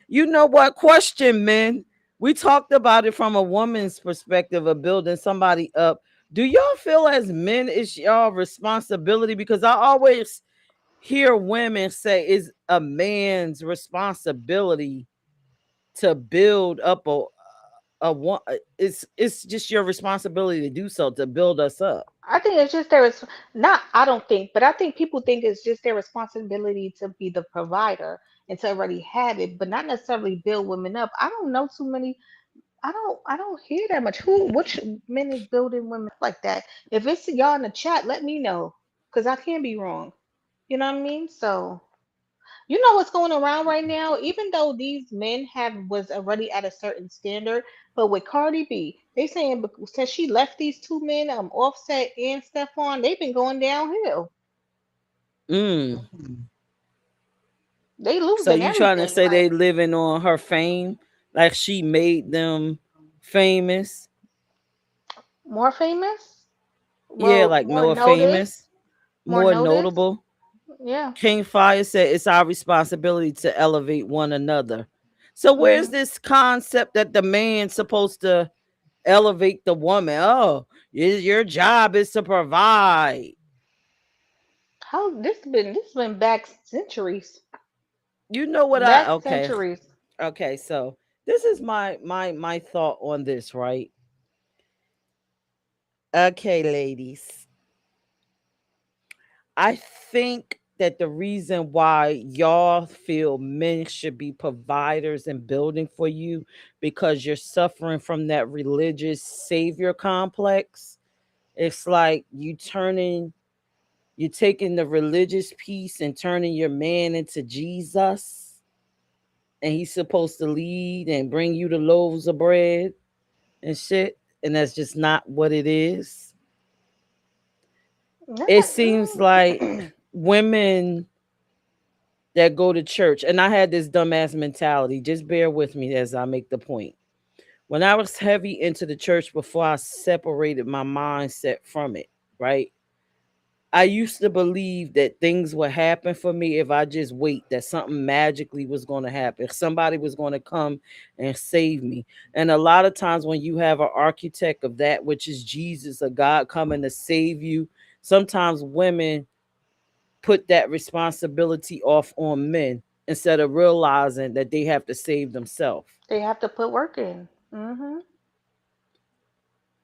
You know what? Question, men. We talked about it from a woman's perspective of building somebody up. Do y'all feel as men it's y'all responsibility? Because I always hear women say it's a man's responsibility to build up a one. It's just your responsibility to do so to build us up. I think it's just their not. I don't think, but I think people think it's just their responsibility to be the provider and to already have it, but not necessarily build women up. I don't know too many. I don't hear that much. Which men is building women up like that? If it's y'all in the chat, let me know, cause I can be wrong. You know what I mean? So you know what's going around right now? Even though these men have was already at a certain standard, but with Cardi B, they saying since she left these two men, Offset and Stephon, they've been going downhill. Mm. They So losing you trying to everything. say Like they living on her fame, like she made them famous? more famous, Yeah, well, like more more noticed, famous, more more noticed. notable. Yeah. King Fire said it's our responsibility to elevate one another. So where's Hmm. this concept that the man's supposed to elevate the woman? Oh, your job is to provide. How this been back centuries, You know what I back okay. centuries. Okay, so this is my thought on this, right? Okay, ladies. I think that the reason why y'all feel men should be providers and building for you because you're suffering from that religious savior complex. It's like you taking the religious piece and turning your man into Jesus, and he's supposed to lead and bring you the loaves of bread and shit, and that's just not what it is. It seems like women that go to church, and I had this dumbass mentality. Just bear with me as I make the point. When I was heavy into the church before I separated my mindset from it, right? I used to believe that things would happen for me if I just wait, that something magically was going to happen. Somebody was going to come and save me. And a lot of times, when you have an architect of that, which is Jesus, a God coming to save you, sometimes women put that responsibility off on men instead of realizing that they have to save themselves. They have to put work in.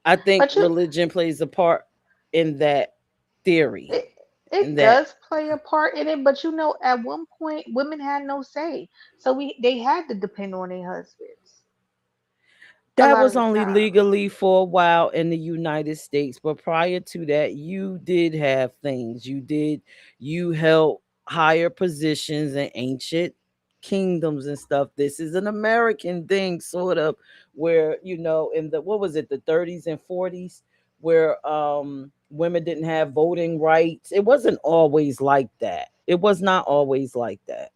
I think But you, religion plays a part in that theory. it In it that does play a part in it. But you know, at one point, women had no say, so they had to depend on their husbands a that lot of was the only time. legally for a while in the United States, but prior to that, you did have things. You held higher positions in ancient kingdoms and stuff. This is an American thing, sort of, where in the what was it, the 30s and 40s, where women didn't have voting rights. It wasn't always like that. It was not always like that.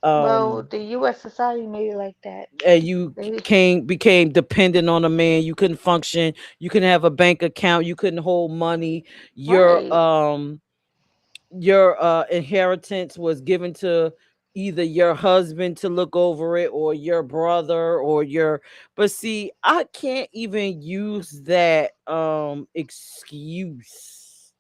Well, Um the U.S. society made it like that. and you They became dependent on a man. You couldn't function, you couldn't have a bank account, you couldn't hold money. your right. um your inheritance was given to either your husband to look over it or your brother or your but see, I can't even use that excuse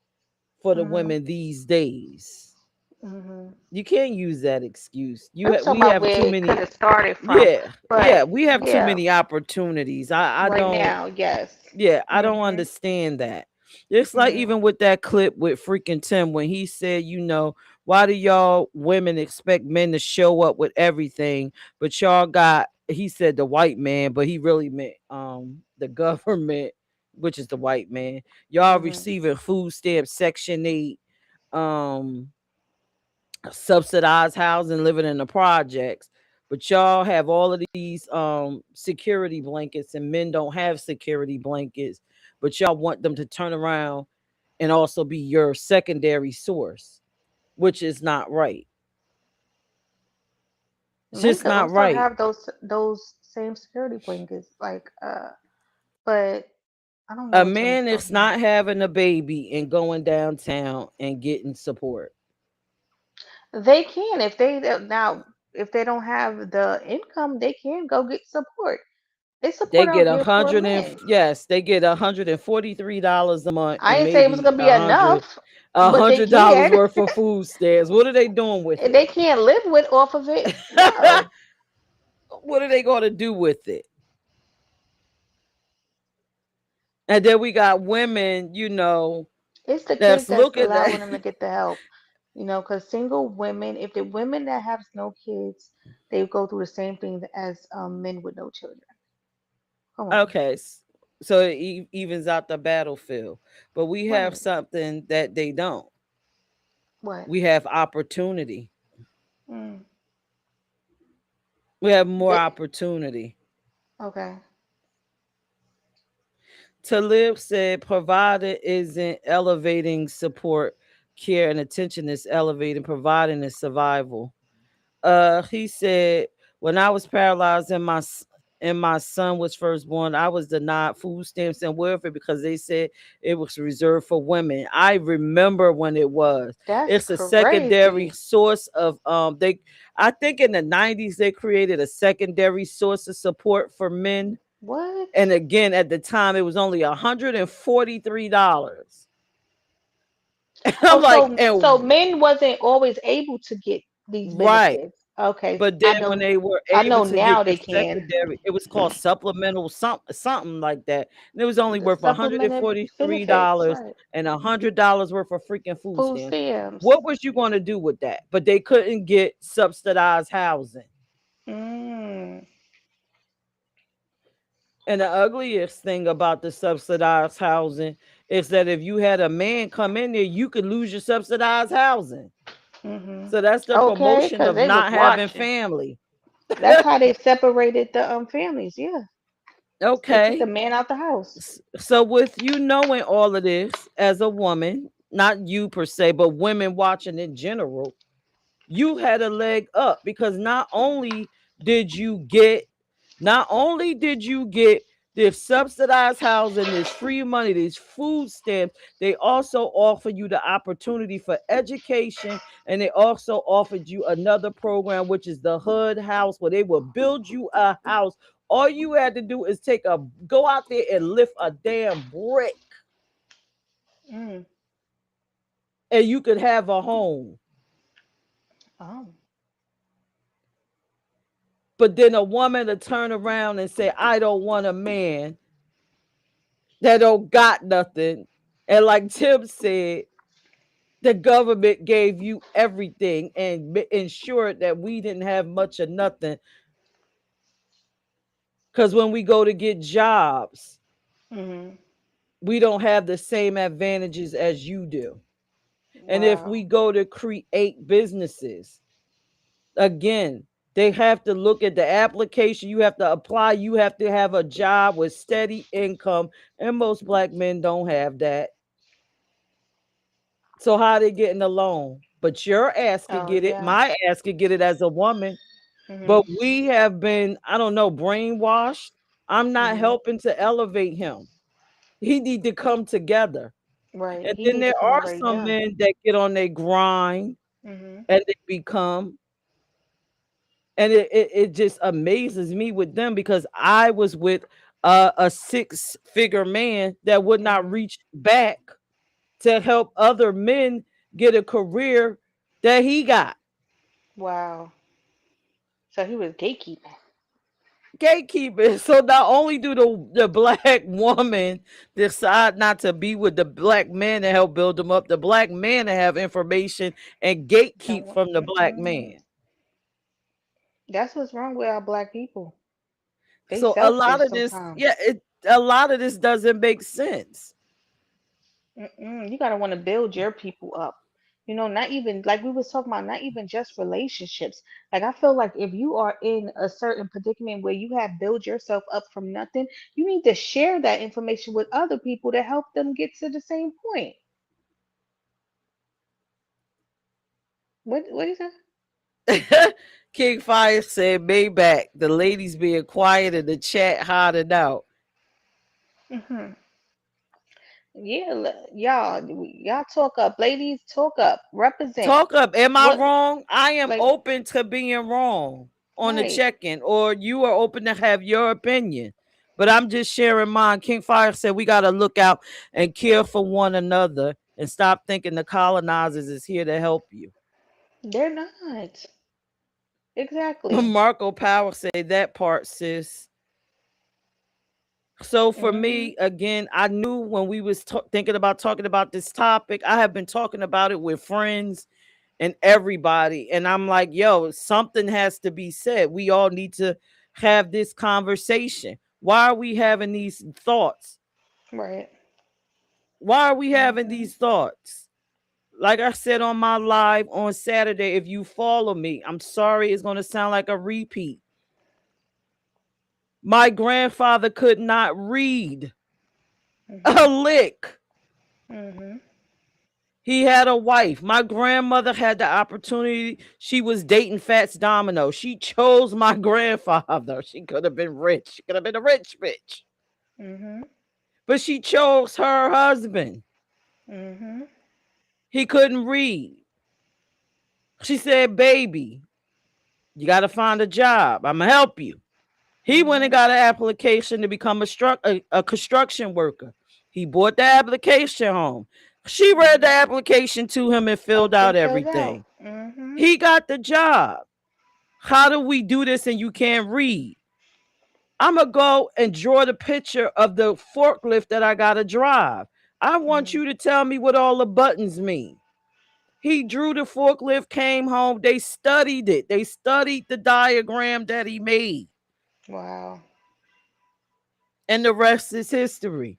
for the Hmm. women these days. Hmm. You can't use that excuse. I'm talking We about have too where it could many. have started from, Yeah, yeah, but we have too yeah, many opportunities. I right don't. now, yes. Yeah, I don't Hmm. understand that. It's like Hmm. even with that clip with freaking Tim when he said, Why do y'all women expect men to show up with everything, but y'all got, he said the white man, but he really meant the government, which is the white man. Y'all Mhm. receiving food stamps, Section 8, um subsidized housing, living in the projects, but y'all have all of these security blankets, and men don't have security blankets, but y'all want them to turn around and also be your secondary source, which is not right. It's Men just could not also right. have those same security blankets, like but I don't know A what y'all was man is talking about. not having a baby and going downtown and getting support. They can if they now if they don't have the income, they can go get support. They They support get out a here for hundred and men. yes, they get $143 a month, I and ain't say it was maybe gonna be enough, a but they hundred dollars can. worth of food stamps. What are they doing with it? They can't live with off of it. No, What are they going to do with it? And then we got women, it's the kids that's that's looking allowing at. them to get the help. Because single women, if the women that have no kids, they go through the same thing as men with no children. Come on, Okay, so it evens out the battlefield, but we have right? something that they don't. What? We have opportunity. Mm. We have more They, opportunity. okay. Talib said, provider isn't elevating support, care, and attention is elevating, providing is survival. He said, when I was paralyzed and my son was first born, I was denied food stamps and welfare because they said it was reserved for women. I remember when it was. That's It's a secondary crazy. source of they I think in the 90s they created a secondary source of support for men. What? And again, at the time it was only $143. And I'm Oh, like, so and men wasn't always able to get these right. benefits. Okay, But then I when know. they were I able know to get now the they can. secondary, it was called supplemental something like that. And it was only The worth supplemented benefits, $143 right? and $100 worth of freaking food Food stamps. stamps. What was you going to do with that? But they couldn't get subsidized housing. Mm. And the ugliest thing about the subsidized housing is that if you had a man come in there, you could lose your subsidized housing. Mhm. So that's the Okay, promotion because of they was not having watching. family. That's how they separated the families. Yeah, they took the Okay. man out the house. So with you knowing all of this as a woman, not you per se, but women watching in general, you had a leg up because did you get not only did you get this subsidized housing, this free money, these food stamps, they also offer you the opportunity for education, and they also offered you another program, which is the hood house, where they will build you a house. All you had to do is go out there and lift a damn brick, Mm. and you could have a home. Oh. But then a woman to turn around and say, I don't want a man that don't got nothing. And like Tim said, the government gave you everything and ensured that we didn't have much of nothing. Because when we go to get jobs, Mhm. we don't have the same advantages as you do. And if Wow. we go to create businesses, again, they have to look at the application. You have to apply. You have to have a job with steady income. And most black men don't have that. So how they getting a loan? But your ass could Oh get it. yeah. My ass could get it as a woman. But Mhm. we have been, I don't know, brainwashed. I'm not Mhm. helping to elevate him. He need to come together. Right. And He then need to there come are already some done. men that get on their grind Mhm. and they become, and it just amazes me with them because I was with a six-figure man that would not Mhm. reach back to help other men get a career that he got. Wow. So he was gatekeeping. gatekeepers. So not only do the black woman decide not to be with the black man to help build them up, the black man to have information and gatekeep Don't. from the black Mm-mm. man. That's what's wrong with our black people. They So a lot selfish of this, yeah, sometimes. a lot of this doesn't make sense. Mm-mm. You gotta want to build your people up. Not even like we was talking about, not even just relationships. Like I feel like if you are in a certain predicament where you have built yourself up from nothing, you need to share that information with other people to help them get to the same point. What is that? King Fire said, Maybach, the ladies being quiet in the chat, hiding out. Hmm. Yeah, y'all talk up, ladies. Talk up. Represent. Talk up. Am I What wrong? I am like open to being wrong on the right? check-in, or you are open to have your opinion. But I'm just sharing mine. King Fire said we gotta look out and care for one another and stop thinking the colonizers is here to help you. They're not. Exactly. Marco Power said that part, sis. So for Mhm. me, again, I knew when we was thinking about talking about this topic, I have been talking about it with friends and everybody. And I'm like, yo, something has to be said. We all need to have this conversation. Why are we having these thoughts? Right. Why are we having Mhm. these thoughts? Like I said on my live on Saturday, if you follow me, I'm sorry it's going to sound like a repeat. My grandfather could not read a Mhm. lick. Mhm. He had a wife. My grandmother had the opportunity. She was dating Fats Domino. She chose my grandfather. She could have been rich. She could have been a rich bitch. Mhm. But she chose her husband. Mhm. He couldn't read. She said, baby, you got to find a job. I'm going to help you. He went and Mhm. got an application to become a construction worker. He brought the application home. She read the Mhm. application to him and filled And out filled out. everything. Mhm. He got the job. How do we do this and you can't read? I'm going to go and draw the picture of the forklift that I got to drive. I want Mhm. you to tell me what all the buttons mean. He drew the forklift, came home. They studied it. They studied the diagram that he made. Wow. And the rest is history.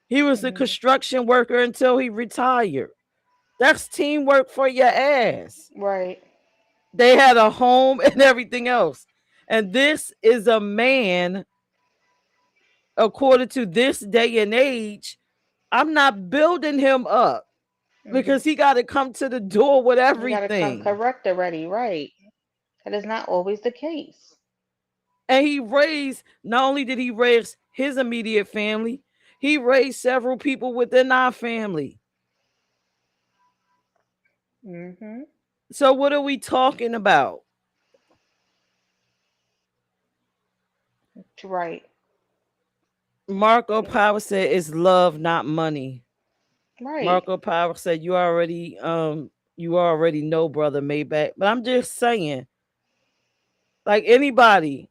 He was a Mhm. construction worker until he retired. That's teamwork for your ass. Right. They had a home and everything else. And this is a man, according to this day and age, I'm not building him up Mhm. because he got to come to the door with You gotta come everything. correct already. Right. That is not always the case. And he raised, not only did he raise his immediate family, he raised several people within our family. Mhm. So, what are we talking about? Right. Marco Power said it's love, not money. Right. Marco Power said you already know, brother Maybach. But I'm just saying, like anybody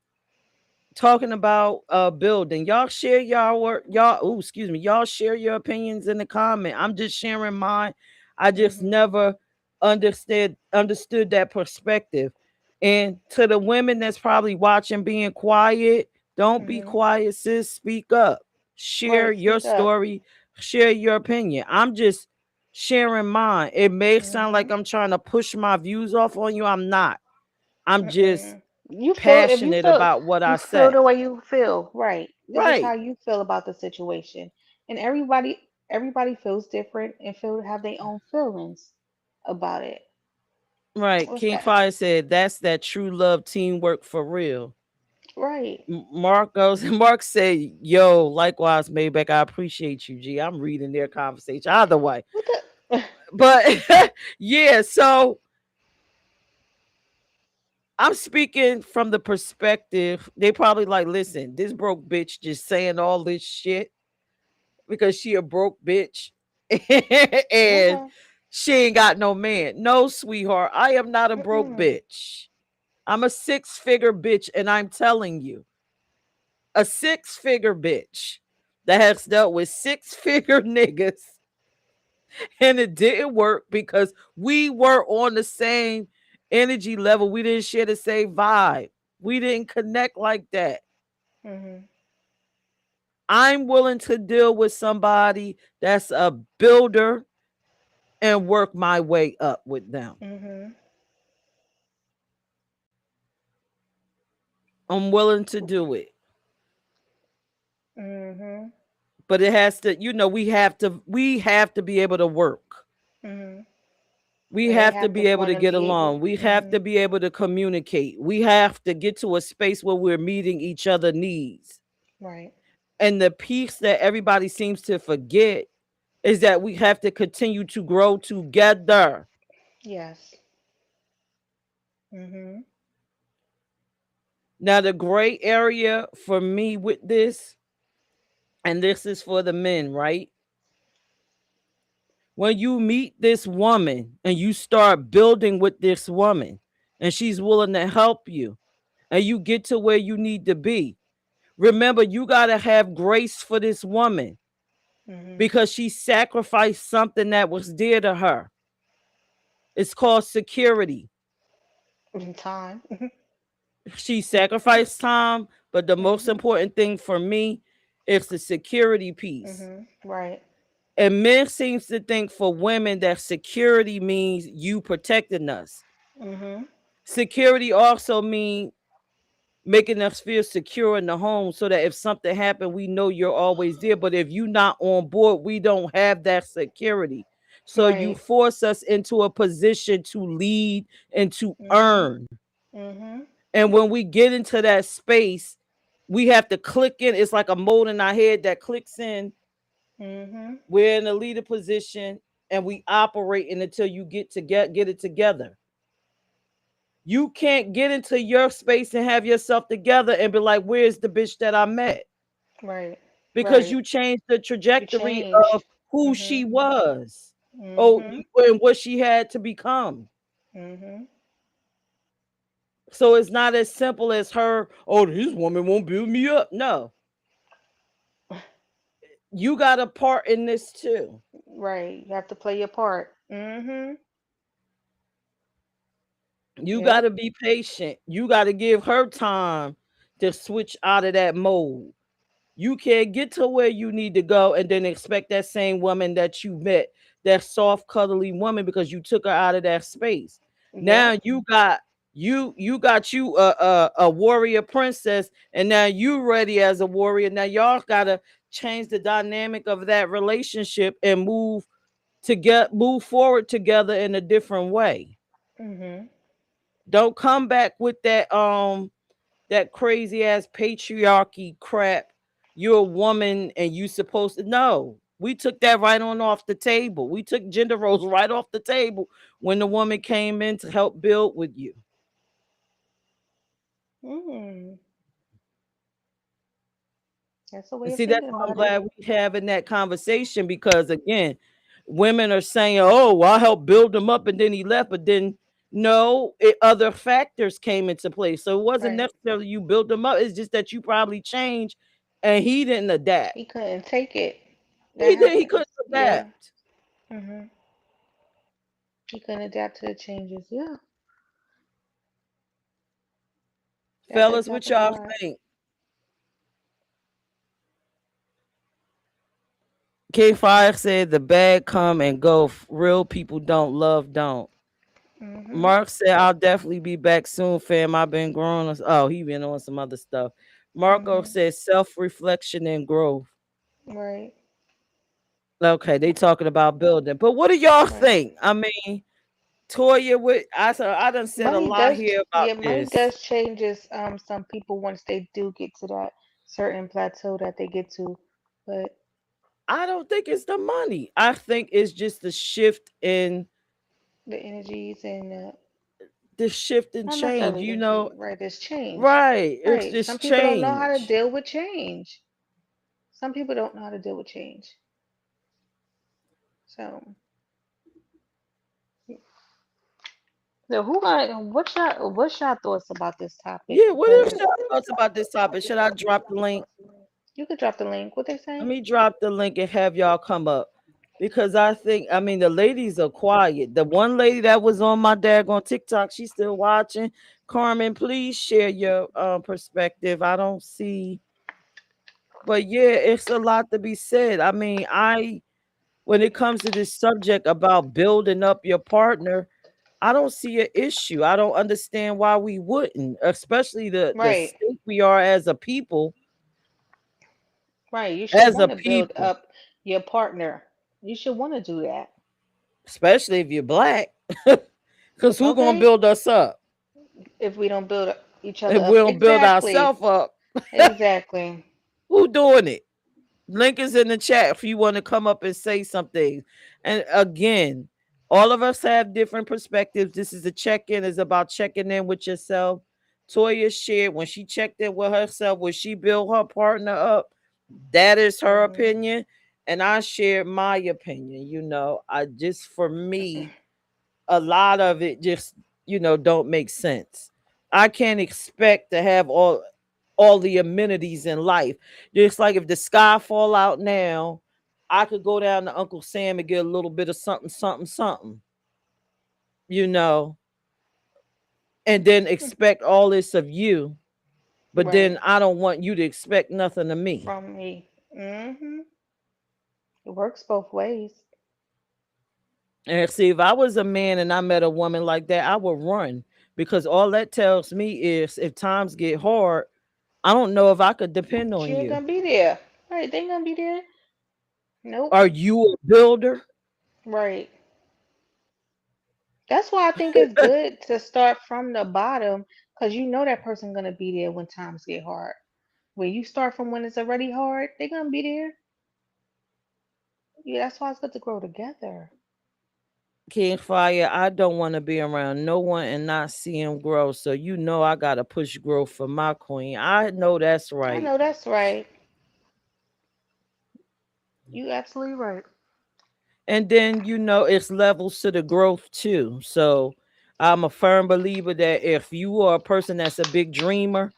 talking about building, y'all share y'all work, y'all excuse me, y'all share your opinions in the comment. I'm just sharing mine. I just Mhm. never understood that perspective. And to the women that's probably watching being quiet, don't be Mhm. quiet, sis. Speak up. Share Right. your Speak up. story, share your opinion. I'm just sharing mine. It may sound like Mhm. I'm trying to push my views off on you. I'm not. I'm just Mm-mm. You feel if passionate about what you I feel say. the way you feel, right? This is how Right, you feel about the situation, and everybody feels different and feel have their own feelings about it. right. What's King that? Fire said that's that true love teamwork for real. Right. Mark goes, Mark said, yo, likewise, Maybach, I appreciate you, G. I'm reading their conversation either way. What the? But yeah, so I'm speaking from the perspective, they probably like, listen, this broke bitch just saying all this shit because she a broke bitch and Okay. she ain't got no man. No, sweetheart, I am not a broke Mm-mm. bitch. I'm a six-figure bitch, and I'm telling you. A six-figure bitch that has dealt with six-figure niggas, and it didn't work because we were on the same energy level. We didn't share the same vibe. We didn't connect like that. Mhm. I'm willing to deal with somebody that's a builder and work my way up with them. Mhm. I'm willing to do it. Mhm. But it has to, we have to be able to work. Mhm. We And they have to have to be able to want to get be able. along. We have to Mhm. be able to communicate. We have to get to a space where we're meeting each other needs. Right. And the piece that everybody seems to forget is that we have to continue to grow together. Yes. Mhm. Now, the gray area for me with this, and this is for the men, right? When you meet this woman and you start building with this woman and she's willing to help you and you get to where you need to be, remember you got to have grace for this woman Mhm. because she sacrificed something that was dear to her. It's called security. In time. She sacrificed time, but the most Mhm. important thing for me is the security piece. Mhm. Right. And men seems to think for women that security means you protecting us. Mhm. Security also means making us feel secure in the home so that if something happened, we know you're always there. But if you're not on board, we don't have that security. So you Right. force us into a position to lead and to Mhm. earn. Mhm. And when we get into that space, we have to click in. It's like a mold in our head that clicks in. Mhm. We're in a leader position and we operating until you get it together. You can't get into your space and have yourself together and be like, where's the bitch that I met? Right. Because Right. you changed the You trajectory of changed. who she Mhm. was. Oh, Mhm. and what she had to become. Mhm. So it's not as simple as her, oh, this woman won't build me up. No, you got a part in this too. Right. You have to play your part. Mhm. You got Yep. to be patient. You got to give her time to switch out of that mode. You can't get to where you need to go and then expect that same woman that you met, that soft, cuddly woman, because you took her out of that space. Now Yep. you got you a warrior princess, and now you ready as a warrior. Now y'all gotta change the dynamic of that relationship and move forward together in a different way. Mhm. Don't come back with that crazy ass patriarchy crap. You're a woman and you supposed to know. We took that right on off the table. We took gender roles right off the table when the woman came in to help build with you. Mm. That's a way And of see, that's thinking why I'm about it. glad we having that conversation because again, women are saying, "Oh, well, I helped build him up, and then he left." But then, no, other factors came into play. So it wasn't Right. necessarily you built him up. It's just that you probably changed, and he didn't adapt. He couldn't take it. That He happens. couldn't Yeah. adapt. Mhm. He couldn't adapt to the changes. Yeah. That does Fellas, what happen a y'all lot. think? K Fire said the bad come and go. Real people don't love don't. Mhm. Mark said I'll definitely be back soon, fam. I've been growing. Oh, he been on some other stuff. Marco Mhm. said self-reflection and growth. Right. Okay, they talking about building. But what do y'all Right. think? I mean, Toya, I done said a Money lot does. here about Yeah. Money this. does changes. Some people once they do get to that certain plateau that they get to, but I don't think it's the money. I think it's just the energies and the shift and not change. necessarily You energy. know, Right. There's change. right. It's Right. Some just people don't know how to change. deal with change. Some people don't know how to deal with change. So So who got what's your thoughts about this topic? Yeah, what is Because your thoughts about this topic? Should I drop the link? you could drop the link. What they Let say? me drop the link and have y'all come up. Because I think, I mean, the ladies are quiet. The one lady that was on my daggone TikTok, she's still watching. Carmen, please share your perspective. I don't see, but yeah, it's a lot to be said. I mean, when it comes to this subject about building up your partner, I don't see an issue. I don't understand why we wouldn't, especially the Right, state we are as a people. right. You should As a want to build people, up your partner. You should want to do that. especially if you're black, because who gonna Okay? build us up If we don't build each other if we up. don't build Exactly. ourselves up? Exactly. Who doing it? Link is in the chat if you want to come up and say something. And again, all of us have different perspectives. This is a check-in. It's about checking in with yourself. Toya shared when she checked in with herself, when she built her partner up. That is her Mhm. opinion. And I shared my opinion. I just, for me, a lot of it just don't make sense. I can't expect to have all the amenities in life. Just like if the sky fall out now, I could go down to Uncle Sam and get a little bit of something, something, something, you know, and then expect all this of you. But then Right. I don't want you to expect nothing of me. From me. Mhm. It works both ways. And see, if I was a man and I met a woman like that, I would run because all that tells me is if times get hard, I don't know if I could depend on She ain't you. gonna be there. Right, they ain't gonna be there. Nope. Are you a builder? Right. That's why I think it's good to start from the bottom, because you know that person gonna be there when times get hard. When you start from when it's already hard, they're gonna be there. Yeah, that's why it's good to grow together. King Fire, I don't want to be around no one and not see him grow. So I gotta push growth for my queen. I know that's I right. know that's right. You absolutely right. And then it's levels to the growth too. So I'm a firm believer that if you are a person that's a big dreamer,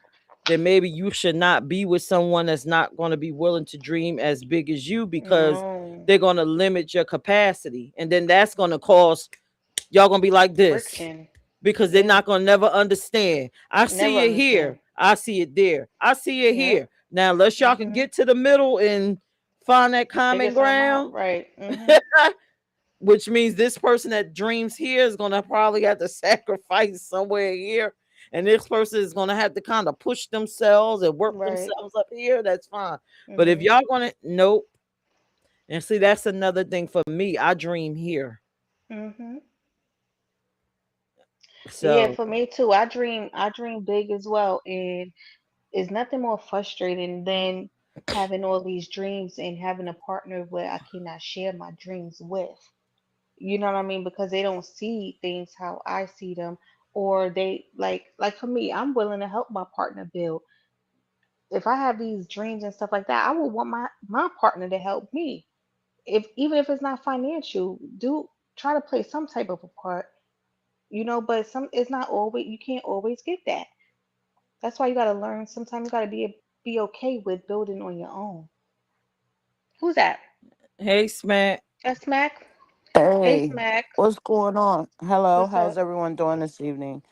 then maybe you should not be with someone that's not going to be willing to dream as big as you because No they're going to limit your capacity. And then that's going to cause y'all going to be like this friction. because they're Yeah, not going to never understand. I never see it understand. here. I see it there. I see it Yep. here. Now, unless y'all can Mhm. get to the middle and find that Figure common something out. ground, Right. Mhm. which means this person that dreams here is going to probably have to sacrifice somewhere here. And this person is going to have to kind of push themselves and work Right. themselves up here. That's fine. But if Mhm. y'all going to, nope. And see, that's another thing for me. I dream here. Mhm. Yeah, So for me too. I dream big as well, and it's nothing more frustrating than having all these dreams and having a partner where I cannot share my dreams with. You know what I mean? Because they don't see things how I see them, or they like for me, I'm willing to help my partner build. If I have these dreams and stuff like that, I would want my partner to help me. If even if it's not financial, do try to play some type of a part, but some it's not always you can't always get that. That's why you gotta learn. Sometimes you gotta be okay with building on your own. Who's that? hey, Smack. That's Smack. Hey Hey, Smack. what's going on? Hello, What's how's up? everyone doing this evening?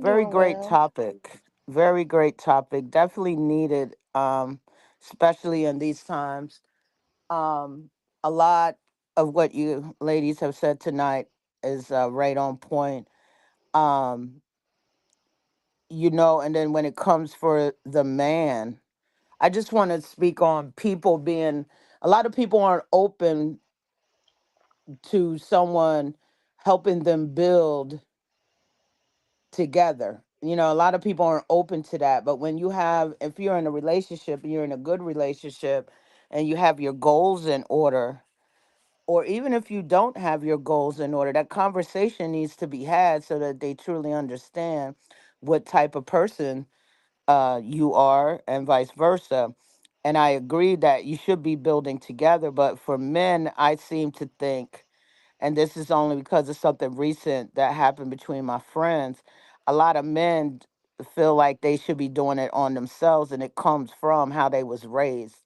Very Doing great well. topic. Very great topic. Definitely needed, especially in these times. Um, a lot of what you ladies have said tonight is right on point. Um, and then when it comes for the man, I just want to speak on people being, a lot of people aren't open to someone helping them build together. A lot of people aren't open to that. But if you're in a relationship and you're in a good relationship and you have your goals in order, or even if you don't have your goals in order, that conversation needs to be had so that they truly understand what type of person you are and vice versa. And I agree that you should be building together. But for men, I seem to think and this is only because of something recent that happened between my friends. A lot of men feel like they should be doing it on themselves, and it comes from how they was raised.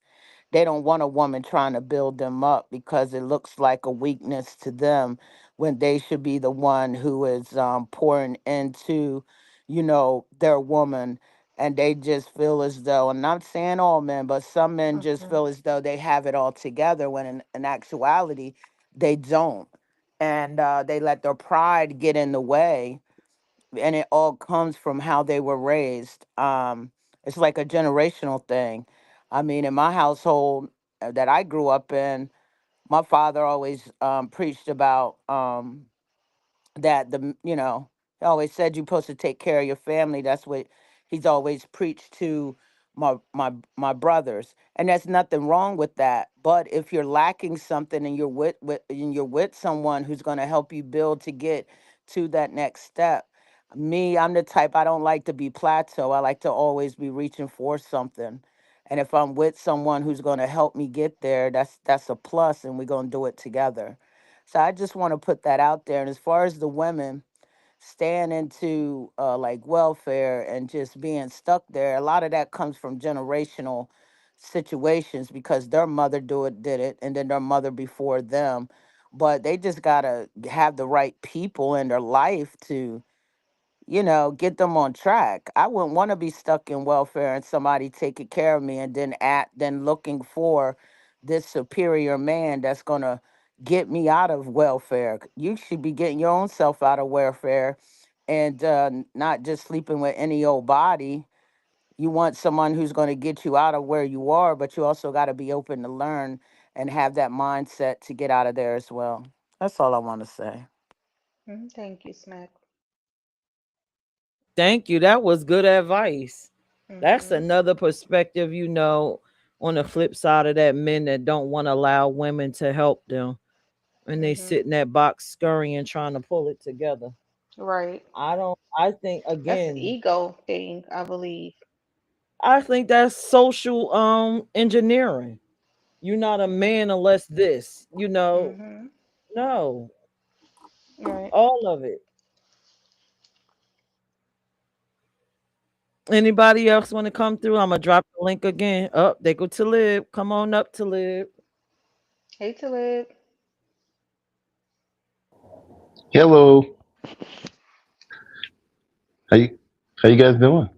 They don't want a woman trying to build them up because it looks like a weakness to them, when they should be the one who is pouring into, their woman. And they just feel as though, and I'm not saying all men, but some men just Mhm. feel as though they have it all together, when in actuality they don't. And they let their pride get in the way, and it all comes from how they were raised. It's like a generational thing. I mean, in my household that I grew up in, my father always preached about that he always said you're supposed to take care of your family. That's what he's always preached to my brothers, and there's nothing wrong with that. But if you're lacking something, and you're with someone who's going to help you build to get to that next step. Me, I'm the type, I don't like to be plateau. I like to always be reaching for something. And if I'm with someone who's going to help me get there, that's a plus, and we're going to do it together. So I just want to put that out there. And as far as the women staying into like welfare and just being stuck there, a lot of that comes from generational situations, because their mother did it, and then their mother before them. But they just gotta have the right people in their life to, get them on track. I wouldn't want to be stuck in welfare and somebody taking care of me, and then looking for this superior man that's gonna get me out of welfare. You should be getting your own self out of welfare, and not just sleeping with any old body. You want someone who's going to get you out of where you are, but you also got to be open to learn and have that mindset to get out of there as well. That's all I want to say. Thank you, Smack. Thank you. That was good advice. That's Mhm. another perspective, on the flip side of that, men that don't want to allow women to help them when they Mhm. sit in that box scurrying trying to pull it together. Right. I think That's again, ego thing, I believe. I think that's social engineering. You're not a man unless this, Mhm. no, Right. all of it. Anybody else want to come through? I'm gonna drop the link again. Up, they go to live. Come on up to live. Hate to live. Hello, how you how you guys doing?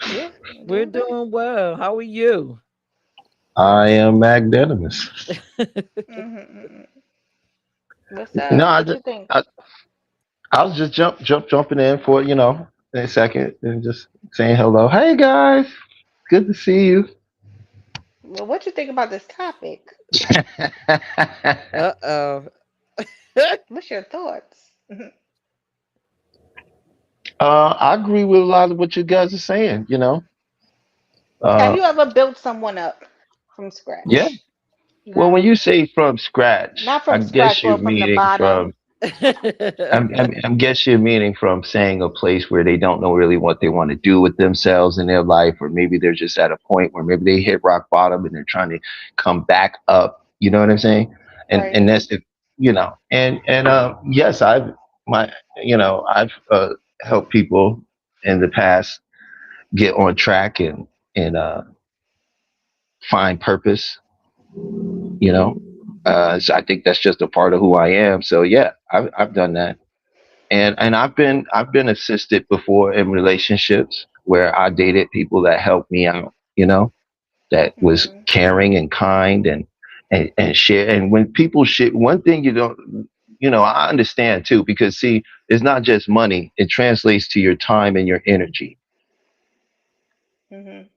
Yeah, we're Doing great. doing well. How are you? I am magnanimous. Mhm. What's No, up? What you think? I was just jumping in for a second and just saying hello. Hey guys, good to see you. Well, what you think about this topic? Uh-oh. What's your thoughts? I agree with a lot of what you guys are saying. Have Uh, you ever built someone up from yeah. scratch? You Well, when have. you say from scratch, Not I from guess scratch, you're but from the meaning bottom. from I'm guess you're meaning from saying a place where they don't know really what they want to do with themselves in their life, or maybe they're just at a point where maybe they hit rock bottom and they're trying to come back up. You know what I'm saying? And Right. that's and yes, my I've helped people in the past get on track and find purpose. So I think that's just a part of who I am. So yeah, I've done that. And I've been assisted before in relationships where I dated people that helped me out, that was Mhm. caring and kind and share. And when people share, one thing you don't, I understand too, because see, it's not just money. It translates to your time and your energy. Mhm.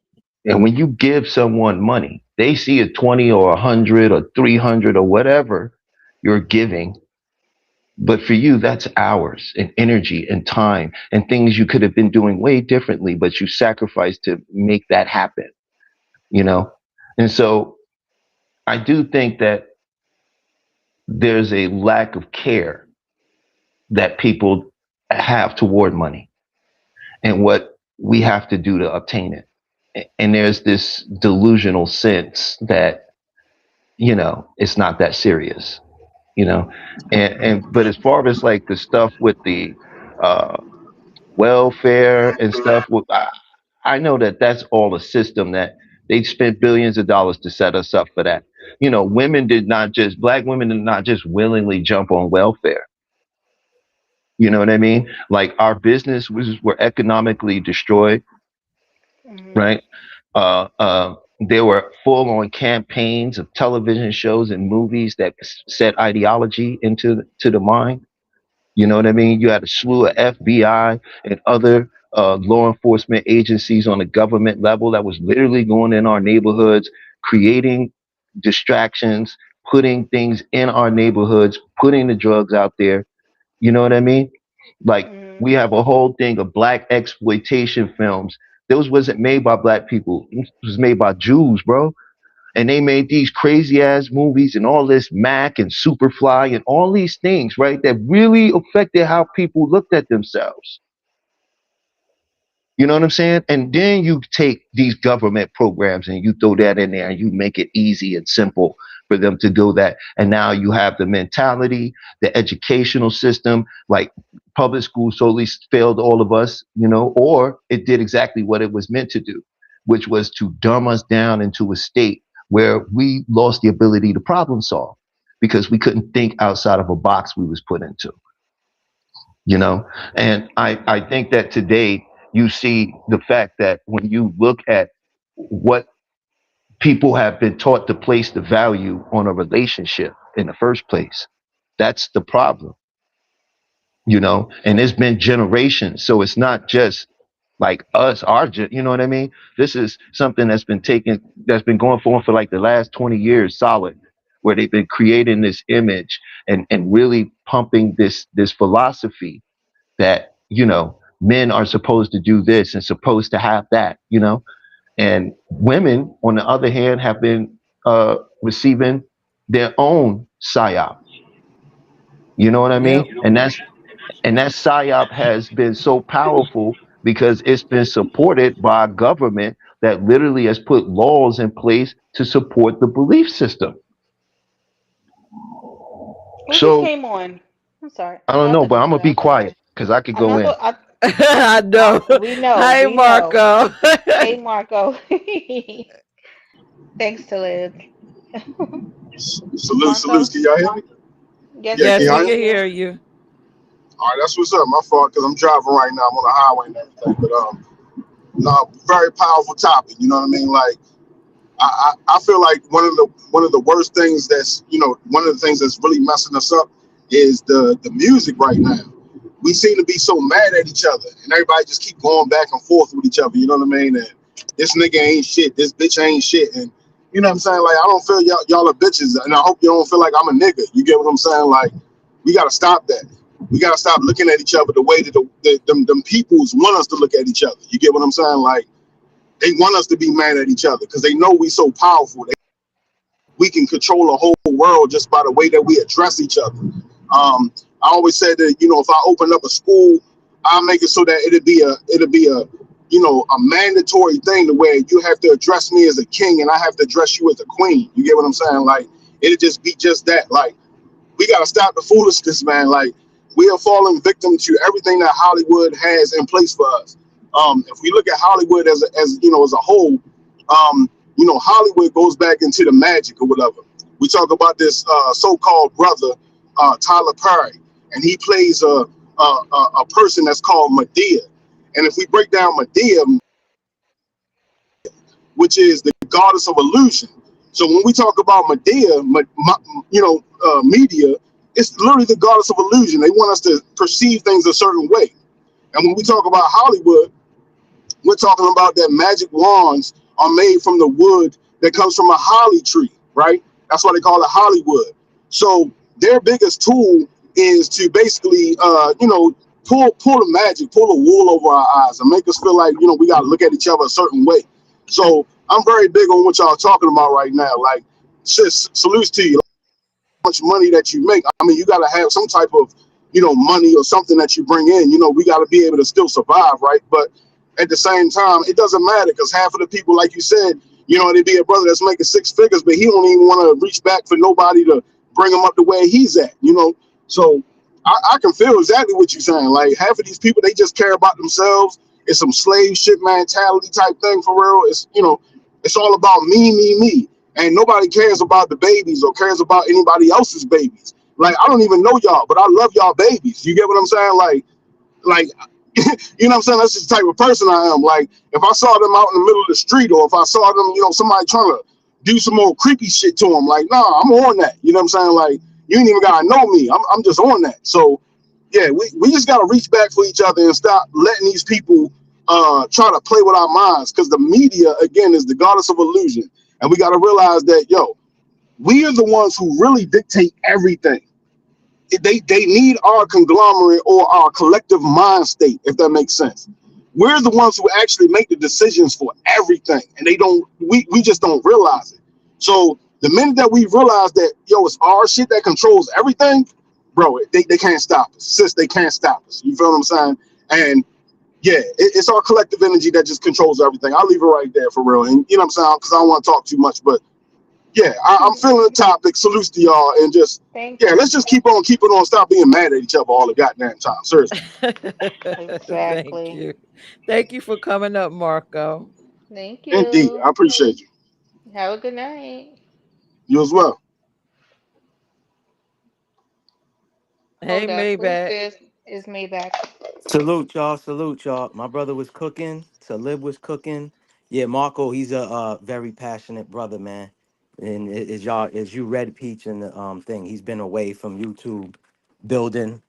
And when you give someone money, they see a 20 or 100 or 300 or whatever you're giving. But for you, that's hours and energy and time and things you could have been doing way differently, but you sacrificed to make that happen, you know? And so I do think that there's a lack of care that people have toward money and what we have to do to obtain it. And there's this delusional sense that, it's not that serious. you know. And but as far as like the stuff with the uh welfare and stuff, I know that that's all a system that they spent billions of dollars to set us up for that. You know, black women did not just willingly jump on welfare. You know what I mean? Like our business was were economically destroyed, Mhm. right? There were full on campaigns of television shows and movies that set ideology into to the mind. You know what I mean? You had a slew of FBI and other law enforcement agencies on the government level that was literally going in our neighborhoods, creating distractions, putting things in our neighborhoods, putting the drugs out there. You know what I mean? Like Mhm. we have a whole thing of black exploitation films. Those wasn't made by black people. It was made by Jews, bro. And they made these crazy ass movies and all this Mac and Superfly and all these things, right? That really affected how people looked at themselves. You know what I'm saying? And then you take these government programs and you throw that in there and you make it easy and simple for them to do that. And now you have the mentality, the educational system, like public schools totally failed all of us, you know, or it did exactly what it was meant to do, which was to dumb us down into a state where we lost the ability to problem solve because we couldn't think outside of a box we was put into, you know. And I think that today you see the fact that when you look at what people have been taught to place the value on a relationship in the first place, that's the problem, you know. And it's been generations, so it's not just like us you know what I mean. This is something that's been going for like the last 20 years solid, where they've been creating this image and really pumping this philosophy that, you know, men are supposed to do this and supposed to have that, you know. And women on the other hand have been receiving their own psyop, you know what I mean. Yep. And that psyop has been so powerful because it's been supported by a government that literally has put laws in place to support the belief system. Who just So came on? I'm sorry. I don't Oh, I know, thought but this I'm was gonna be I'm quiet sorry. because I could I'm go not in. go. I know. We know. Hi, We know. Marco. Hey, Marco. Thanks to Liz. Salute, salute. Marco. Can y'all hear me? Yes, Yeah, we can Yes, can y'all we hear hear me? can you. hear you. All right, that's what's up. My fault because I'm driving right now. I'm on the highway and everything. But no, very powerful topic. You know what I mean? Like I feel like one of the worst things that's, you know, one of the things that's really messing us up is the music right now. We seem to be so mad at each other, and everybody just keep going back and forth with each other. You know what I mean? And this nigga ain't shit. This bitch ain't shit. And you know what I'm saying? Like I don't feel y'all are bitches, and I hope you don't feel like I'm a nigga. You get what I'm saying? Like we gotta stop that. We gotta stop looking at each other the way that them peoples want us to look at each other. You get what I'm saying? Like they want us to be mad at each other because they know we so powerful. We can control the whole world just by the way that we address each other. I always said that, you know, if I open up a school, I'll make it so that it'll be a you know, a mandatory thing to where you have to address me as a king and I have to address you as a queen. You get what I'm saying? Like it'll just be just that. Like we gotta stop the foolishness, man. Like we are falling victim to everything that Hollywood has in place for us. If we look at Hollywood as you know as a whole, you know Hollywood goes back into the magic or whatever. We talk about this so-called brother Tyler Perry, and he plays a person that's called Medea. And if we break down Medea, which is the goddess of illusion. So when we talk about Medea, media, it's literally the goddess of illusion. They want us to perceive things a certain way. And when we talk about Hollywood, we're talking about that magic wands are made from the wood that comes from a holly tree, right? That's why they call it Hollywood. So their biggest tool is to basically, pull the magic, pull the wool over our eyes, and make us feel like, you know, we got to look at each other a certain way. So I'm very big on what y'all talking about right now. Like, sis, salutes to you. Much money that you make, I mean, you got to have some type of, you know, money or something that you bring in. You know, we got to be able to still survive, right? But at the same time, it doesn't matter because half of the people, like you said, you know, there'd be a brother that's making six figures, but he don't even want to reach back for nobody to bring him up to where he's at, you know. So I can feel exactly what you're saying. Like half of these people, they just care about themselves. It's some slave ship mentality type thing for real. It's, you know, it's all about me, and nobody cares about the babies or cares about anybody else's babies. Like I don't even know y'all, but I love y'all babies. You get what I'm saying? Like you know what I'm saying? That's just the type of person I am. Like if I saw them out in the middle of the street, or if I saw them, you know, somebody trying to do some more creepy shit to them, like, nah, I'm on that. You know what I'm saying? Like you ain't even gotta know me. I'm just on that. So yeah, we just gotta reach back for each other and stop letting these people try to play with our minds, because the media again is the goddess of illusion. And we gotta realize that, yo, we are the ones who really dictate everything. They need our conglomerate or our collective mind state, if that makes sense. We're the ones who actually make the decisions for everything, and they don't. We just don't realize it. So the minute that we realize that, yo, it's our shit that controls everything, bro, they can't stop us. Sis, they can't stop us. You feel what I'm saying? And yeah, it's our collective energy that just controls everything. I'll leave it right there for real. And you know what I'm saying? Because I don't want to talk too much, but yeah, I'm feeling the topic. Salutes to y'all, and just Thank yeah, you. let's just keep on keeping on. Stop being mad at each other all the goddamn time. Seriously, Thank Exactly. you. Thank you for coming up, Marco. Thank indeed, you. I appreciate you. Have a good night. You as well. Hey, Hold up. Who's Maybach. this? Is me back. Salute y'all, salute y'all. My brother was cooking, Talib was cooking. Yeah, Marco, he's a very passionate brother, man. And as y'all, as you read Peach and the thing, he's been away from YouTube building.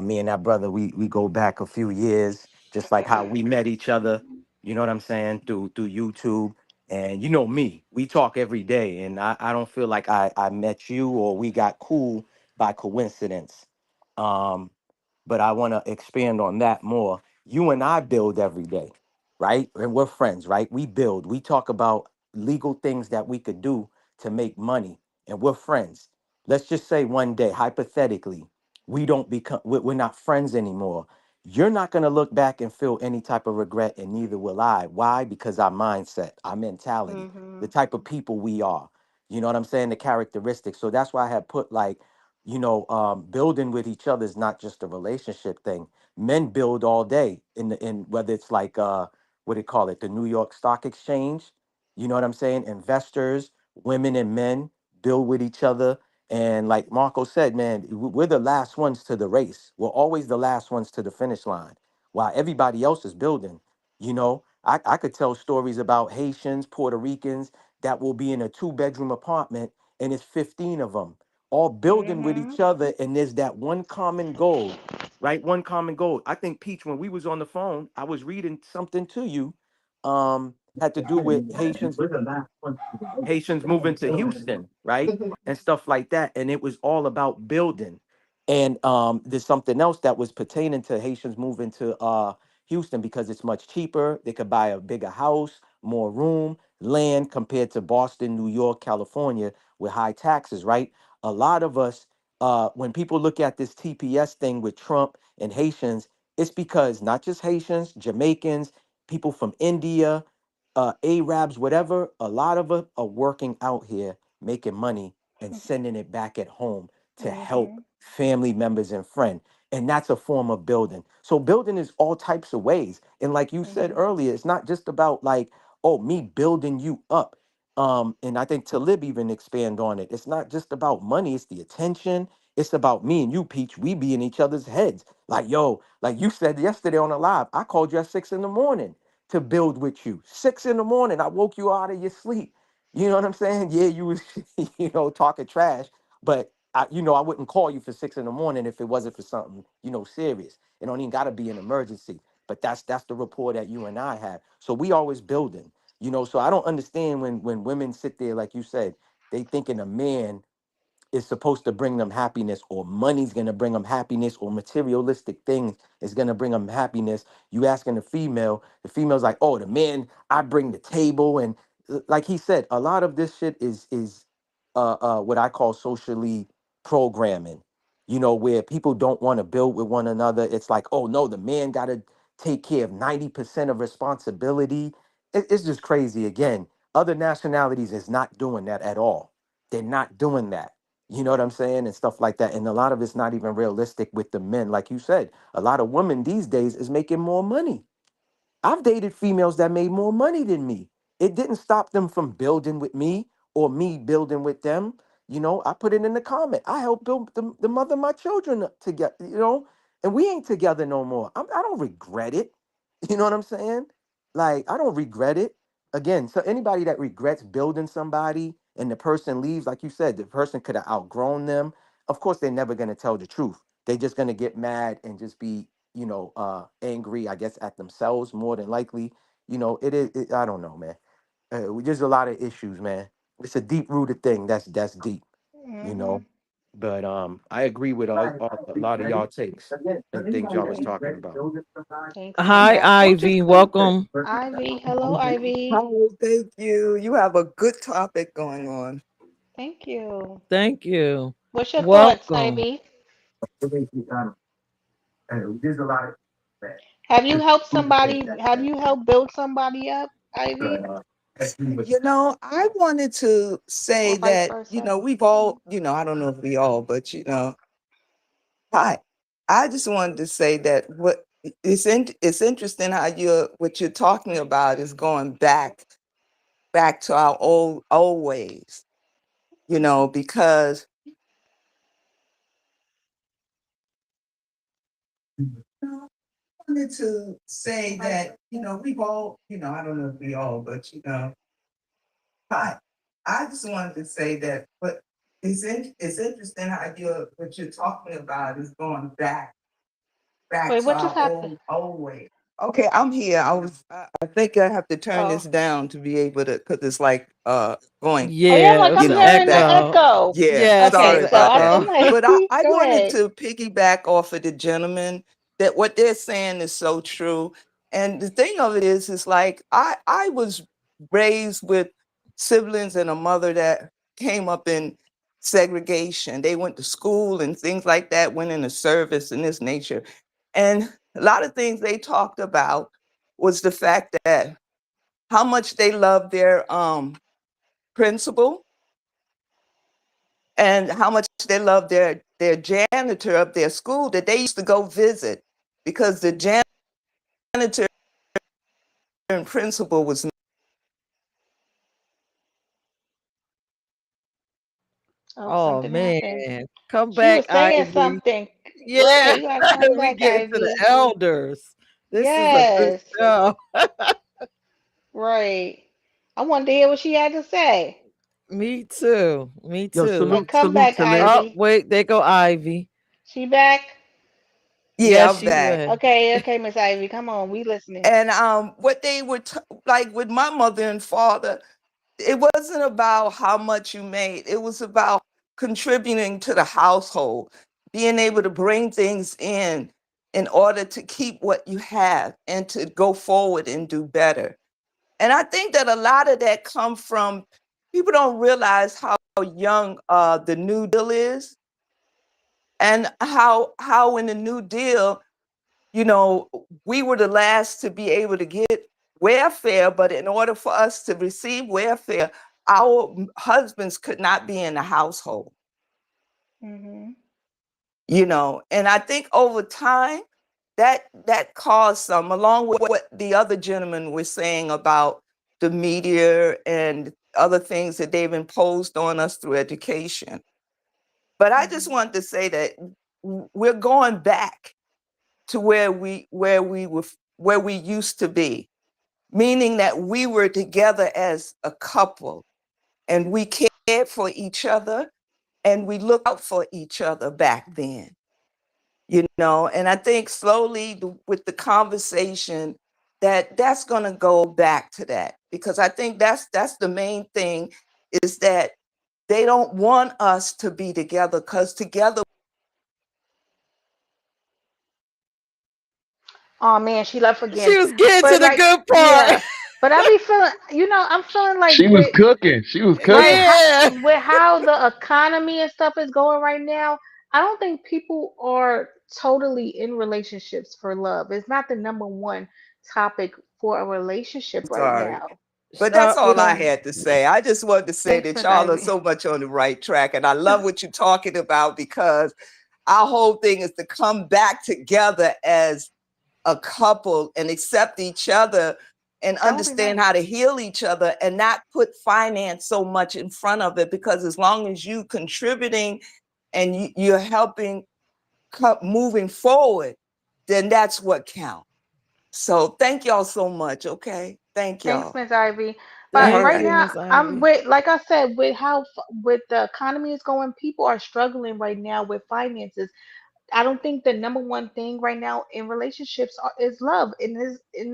Me and that brother, we go back a few years, just like how we met each other. You know what I'm saying, through YouTube. And you know me, we talk every day, and I don't feel like I met you or we got cool by coincidence. Um, but I want to expand on that more. You and I build every day, right? And we're friends, right? We build. We talk about legal things that we could do to make money, and we're friends. Let's just say one day, hypothetically, we don't become, we're not friends anymore. You're not going to look back and feel any type of regret, and neither will I. Why? Because our mindset, our mentality, the Mhm. type of people we are. You know what I'm saying? The characteristics. So that's why I had put like, building with each other is not just a relationship thing. Men build all day in whether it's like what do you call it, the New York Stock Exchange. You know what I'm saying? Investors, women and men build with each other. And like Marco said, man, we're the last ones to the race. We're always the last ones to the finish line, while everybody else is building. I could tell stories about Haitians, Puerto Ricans that will be in a two-bedroom apartment, and it's 15 of them all building with Mhm. each other, and there's that one common goal, right? One common goal. I think, Peach, when we was on the phone, I was reading something to you, had to do with Haitians moving to Houston, right? And stuff like that. And it was all about building. And there's something else that was pertaining to Haitians moving to Houston because it's much cheaper. They could buy a bigger house, more room, land compared to Boston, New York, California with high taxes, right? A lot of us, when people look at this TPS thing with Trump and Haitians, it's because not just Haitians, Jamaicans, people from India, Arabs, whatever, a lot of us are working out here, making money and sending it back at home to help Mhm. family members and friends. And that's a form of building. So building is all types of ways. And like you said Mhm. earlier, it's not just about like, oh, me building you up. And I think Talib even expand on it. It's not just about money, it's the attention. It's about me and you, Peach. We be in each other's heads. Like, yo, like you said yesterday on the live, I called you at 6 in the morning to build with you. 6 in the morning, I woke you out of your sleep. You know what I'm saying? Yeah, you was, talking trash, but I wouldn't call you for 6 in the morning if it wasn't for something, serious. It don't even gotta be an emergency. But that's the rapport that you and I have. So we always building, So I don't understand when women sit there, like you said, they thinking a man is supposed to bring them happiness, or money's going to bring them happiness, or materialistic things is going to bring them happiness. You asking the female's like, oh, the man, I bring the table. And like he said, a lot of this shit is what I call socially programming, where people don't want to build with one another. It's like, oh no, the man got to take care of 90% of responsibility. It's just crazy. Again, other nationalities is not doing that at all. They're not doing that. You know what I'm saying? And stuff like that. And a lot of it's not even realistic with the men. Like you said, a lot of women these days is making more money. I've dated females that made more money than me. It didn't stop them from building with me or me building with them. I put it in the comment. I helped build the mother of my children together, and we ain't together no more. I don't regret it. You know what I'm saying? Like, I don't regret it. Again, so anybody that regrets building somebody and the person leaves, like you said, the person could have outgrown them. Of course, they're never going to tell the truth. They're just going to get mad and just be angry, I guess, at themselves more than likely. I don't know, man. There's a lot of issues, man. It's a deep rooted thing. That's deep, you know. Mhm. But I agree with a lot of y'all takes and things y'all was talking about. Thanks. Hi, Well, just Ivy. really quick. Welcome. Ivy. Hello, Ivy. Oh, thank you. You have a good topic going on. Thank you. Thank you. What's your thoughts, Welcome. Ivy? Have you helped somebody? Have you helped build somebody up, Ivy, I wanted to say or vice that, versa? we've all, I don't know if we all, but, hi. I just wanted to say that it's interesting how what you're talking about is going back to our old ways, because wanted to say that, we've all, I don't know if we all, but hi. I just wanted to say that, but it's interesting how what you're talking about is going back Wait, to what just our happened? old ways. Okay, I'm here. I think I have to turn Oh, this down to be able to, because it's like going, oh yeah. I'm like Yeah, I'm it's an hearing the back. echo. echo. Yeah, Yes, it's Okay, sorry an so about that. I'm echo. like, But I go wanted ahead. to piggyback off of the gentleman that what they're saying is so true. And the thing of it is like I was raised with siblings and a mother that came up in segregation. They went to school and things like that, went into service and this nature. And a lot of things they talked about was the fact that how much they loved their principal and how much they loved their janitor of their school that they used to go visit because the janitor and principal was Oh, Oh something happened. man. Come She was back, saying Ivy. something. Yeah. Okay, you gotta come We back, get into the Ivy. elders. This is a good Yes, show. right. I wanted to hear what she had to say. Me too. Me Yo, too. But salute, come salute back, to Liz. Oh, Ivy. wait, there go Ivy. She back? Yes, yeah, I'm she back. went. Okay, okay, Miss Ivy, come on, we listening. And what they were like with my mother and father, it wasn't about how much you made. It was about contributing to the household, being able to bring things in order to keep what you have and to go forward and do better. And I think that a lot of that come from people don't realize how young the New Deal is and how in the New Deal, we were the last to be able to get welfare, but in order for us to receive welfare, our husbands could not be in the household, Mhm. and I think over time that caused some, along with what the other gentlemen were saying about the media and other things that they've imposed on us through education. But I just Mhm. wanted to say that we're going back to where we used to be, meaning that we were together as a couple and we cared for each other and we looked out for each other back then. And I think slowly with the conversation that's going to go back to that, because I think that's the main thing, is that they don't want us to be together because together. Oh man, she left She again. was getting to But the like, good part. yeah. But I be feeling, I'm feeling like She was cooking. She was with cooking. how, Yeah. with how the economy and stuff is going right now, I don't think people are totally in relationships for love. It's not the number one topic for a relationship right Sorry. now. But that's Start all with I had to say. I just wanted to say Thanks, that Miss y'all are Ivy. so much on the right track. And I love what you're talking about because our whole thing is to come back together as a couple and accept each other and That would be understand nice. how to heal each other and not put finance so much in front of it. Because as long as you contributing and you're helping moving forward, then that's what counts. So thank y'all so much. Okay. Thank Thanks, y'all. Miss Ivy. But All Thank right you, right. now, Miss I'm Ivy. with, like I said, with how with the economy is going, people are struggling right now with finances. I don't think the number one thing right now in relationships is love, and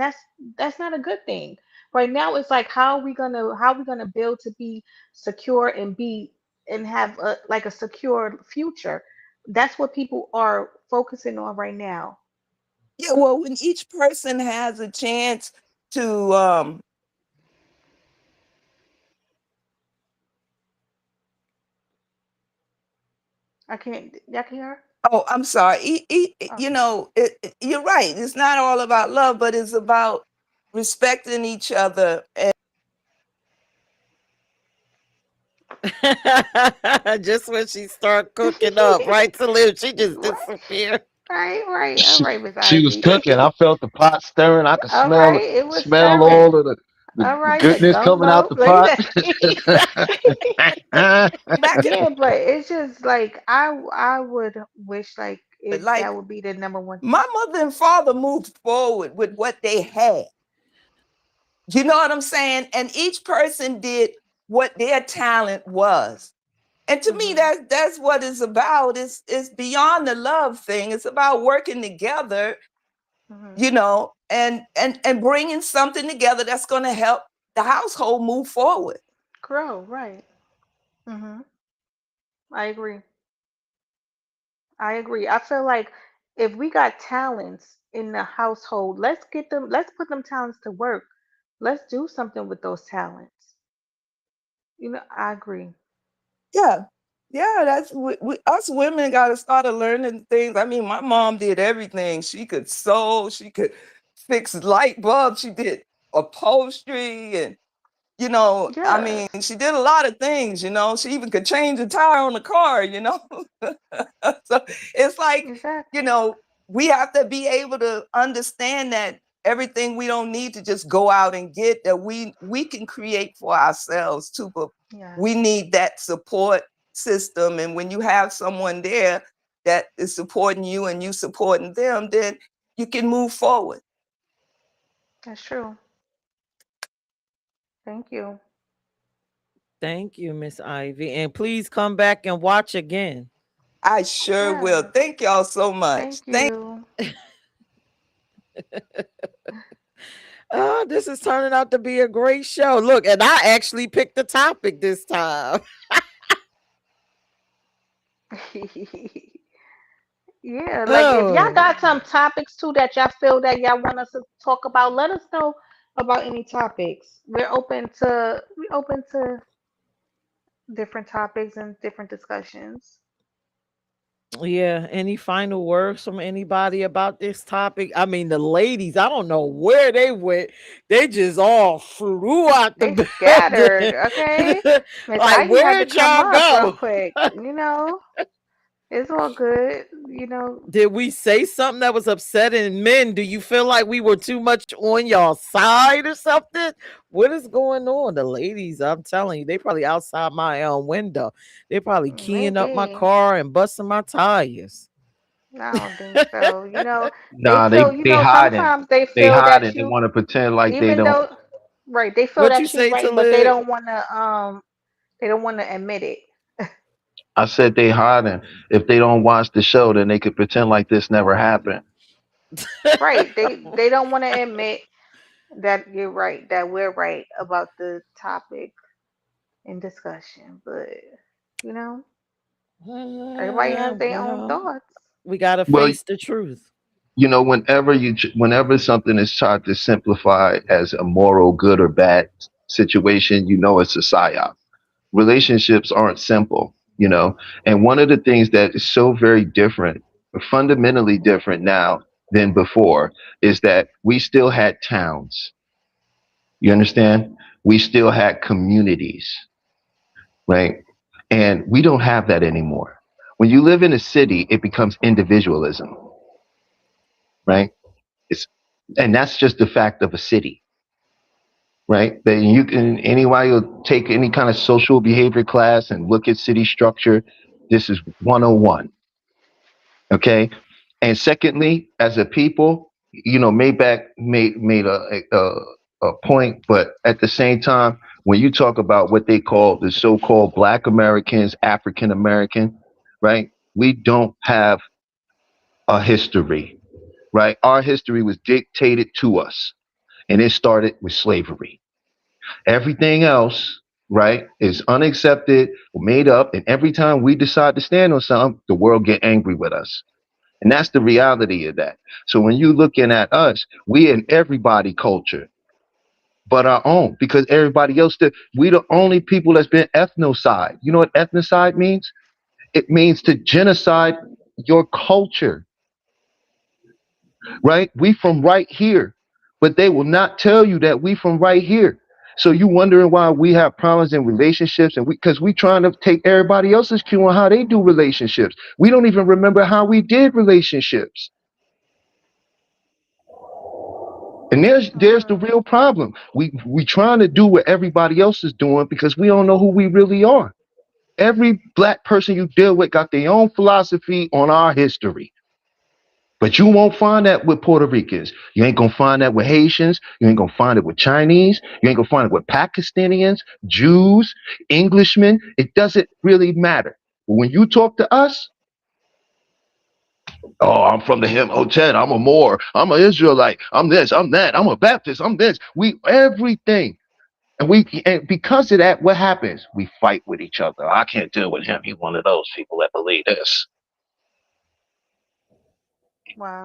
that's not a good thing. Right now, it's like how are we gonna build to be secure and be and have a like a secure future. That's what people are focusing on right now. Yeah, well, when each person has a chance to Y'all can hear? oh, I'm sorry. Oh, You know, you're right. It's not all about love, but it's about respecting each other. And Just when she start cooking up, right, Salute, she just what? disappeared. Right. All She, right, Miss she was Ivy. cooking. I felt the pot stirring. I could All right, smell it was smell stirring. all of the All right, the goodness coming out gumbo. the Look pot. at that. back in Yeah, but it's just like I would wish like the, it like that would be the number one thing. my mother and father moved forward with what they had. You know what I'm saying? And each person did what their talent was. And to me, Mhm. that's what it's about. It's beyond the love thing. It's about working together, Mhm. you know, and bringing something together that's going to help the household move forward. Grow, right. Mhm. I agree. I agree. I feel like if we got talents in the household, let's put them talents to work. Let's do something with those talents. I agree. Yeah. Yeah, that's us women got to start learning things. I mean, my mom did everything. She could sew, she could fix light bulbs, she did upholstery, and I mean, Yes, she did a lot of things. She even could change the tire on the car. So it's like, you exactly. know, we have to be able to understand that everything we don't need to just go out and get, that we can create for ourselves too. But Yes, we need that support system. And when you have someone there that is supporting you and you supporting them, then you can move forward. that's true. Thank you. Thank you, Miss Ivy. And please come back and watch again. I sure will. Yes, Thank y'all so much. thank you. Oh, this is turning out to be a great show. Look, and I actually picked the topic this time. Yeah, like if y'all Oh, got some topics too that y'all feel that y'all want us to talk about, let us know about any topics. We're open to different topics and different discussions. yeah. Any final words from anybody about this topic? I mean, the ladies, I don't know where they went. They just all flew out They the scattered, okay? building. Miss Like, Ivy had to where'd come y'all up real go? quick. It's all good. Did we say something that was upsetting men? Do you feel like we were too much on y'all side or something? What is going on? The ladies, I'm telling you, they probably outside my window. They probably keying up my Maybe. car and busting my tires. I don't think so. They Nah, feel, they hiding. sometimes they They feel hiding. that They you, want to pretend like they even don't. though, right, they feel What you that you say to right, but they live? don't want to, they don't want to admit it. I said they hiding. If they don't watch the show, then they could pretend like this never happened. Right. They don't want to admit that you're right, that we're right about the topic in discussion. But, you know, everybody has their own Well, thoughts. we gotta Well, face the truth. whenever something is tried to simplify as a moral good or bad situation, it's a psyop. Relationships aren't simple, and one of the things that is so very different, fundamentally different now than before, is that we still had towns. You understand? we still had communities, right? And we don't have that anymore. When you live in a city, it becomes individualism, right? It's, and that's just the fact of a city, right? That you can, anybody will take any kind of social behavior class and look at city structure. This is 101. Okay. And secondly, as a people, Maybach made a point, but at the same time, when you talk about what they call the so-called Black Americans, African American, right? We don't have a history, right? Our history was dictated to us, and it started with slavery. Everything else, right, is unaccepted, made up, and every time we decide to stand on something, the world get angry with us. And that's the reality of that. So when you looking at us, we in everybody culture but our own, because everybody else did. We the only people that's been ethnocide. You know what ethnocide means? It means to genocide your culture, right? We from right here, but they will not tell you that we from right here. So you wondering why we have problems in relationships, and because we trying to take everybody else's cue on how they do relationships. We don't even remember how we did relationships. And there's the Mm. real problem. We trying to do what everybody else is doing because we don't know who we really are. Every black person you deal with got their own philosophy on our history. But you won't find that with Puerto Ricans. You ain't gonna find that with Haitians. You ain't gonna find it with Chinese. You ain't gonna find it with Pakistanians, Jews, Englishmen. It doesn't really matter. But when you talk to us, oh, I'm from the Him Hotel. I'm a Moor. I'm an Israelite. I'm this. I'm that. I'm a Baptist. I'm this. We everything. And because of that, what happens? We fight with each other. I can't deal with him. He's one of those people that believe this.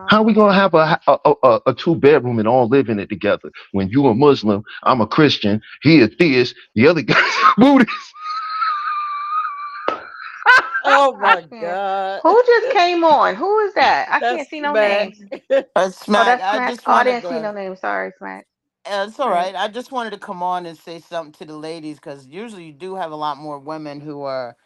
How are Wow. we gonna have a two-bedroom and all live in it together when you a Muslim, I'm a Christian, he a theist, the other guy's a Buddhist? Oh I my can't. God. Who just came on? Who is that? I That's can't see no smack. names. Oh, Smack, that's I Smack. just Oh, I wanted didn't see to. no names. Sorry, Smack. It's all All right. right. I just wanted to come on and say something to the ladies because usually you do have a lot more women who are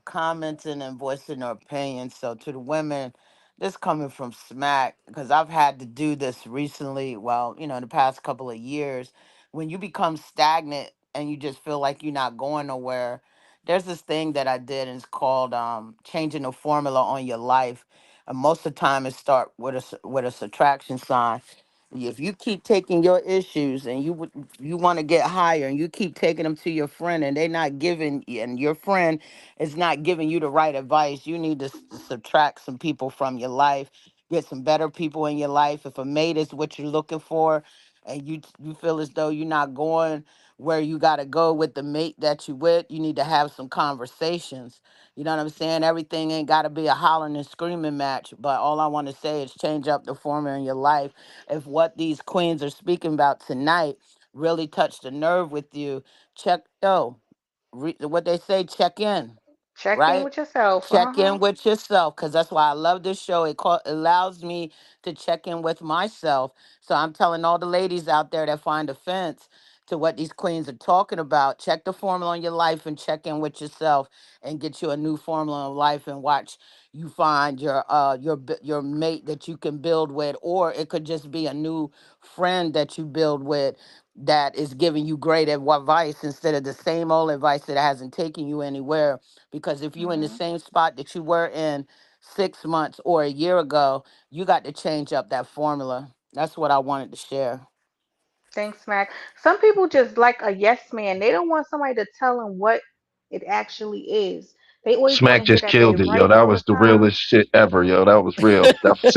commenting and voicing their opinions. So to the women, this coming from Smack, because I've had to do this recently, well, in the past couple of years, when you become stagnant and you just feel like you're not going nowhere, there's this thing that I did and it's called changing the formula on your life. And most of the time it start with with a subtraction sign. If you keep taking your issues and you want to get higher and you keep taking them to your friend and they're not giving and your friend is not giving you the right advice, you need to subtract some people from your life, get some better people in your life. If a mate is what you're looking for and you feel as though you're not going where you got to go with the mate that you with, you need to have some conversations. You know what I'm saying? Everything ain't got to be a hollering and screaming match, but all I want to say is change up the formula in your life. If what these queens are speaking about tonight really touched a nerve with you, check, what they say, check in, Check in right? with yourself. Uh Check huh. in with yourself, because that's why I love this show. Allows me to check in with myself. So I'm telling all the ladies out there that find offense to what these queens are talking about, check the formula on your life and check in with yourself and get you a new formula of life and watch you find your mate that you can build with, or it could just be a new friend that you build with that is giving you great advice instead of the same old advice that hasn't taken you anywhere. Because if you in the Mhm. same spot that you were in 6 months or a year ago, you got to change up that formula. That's what I wanted to share. Thanks, Smack. Some people just like a yes man. They don't want somebody to tell them what it actually is. They always want Smack to hear just that they're killed it, yo. right That all the was the time. realest shit ever, yo. That was real. That was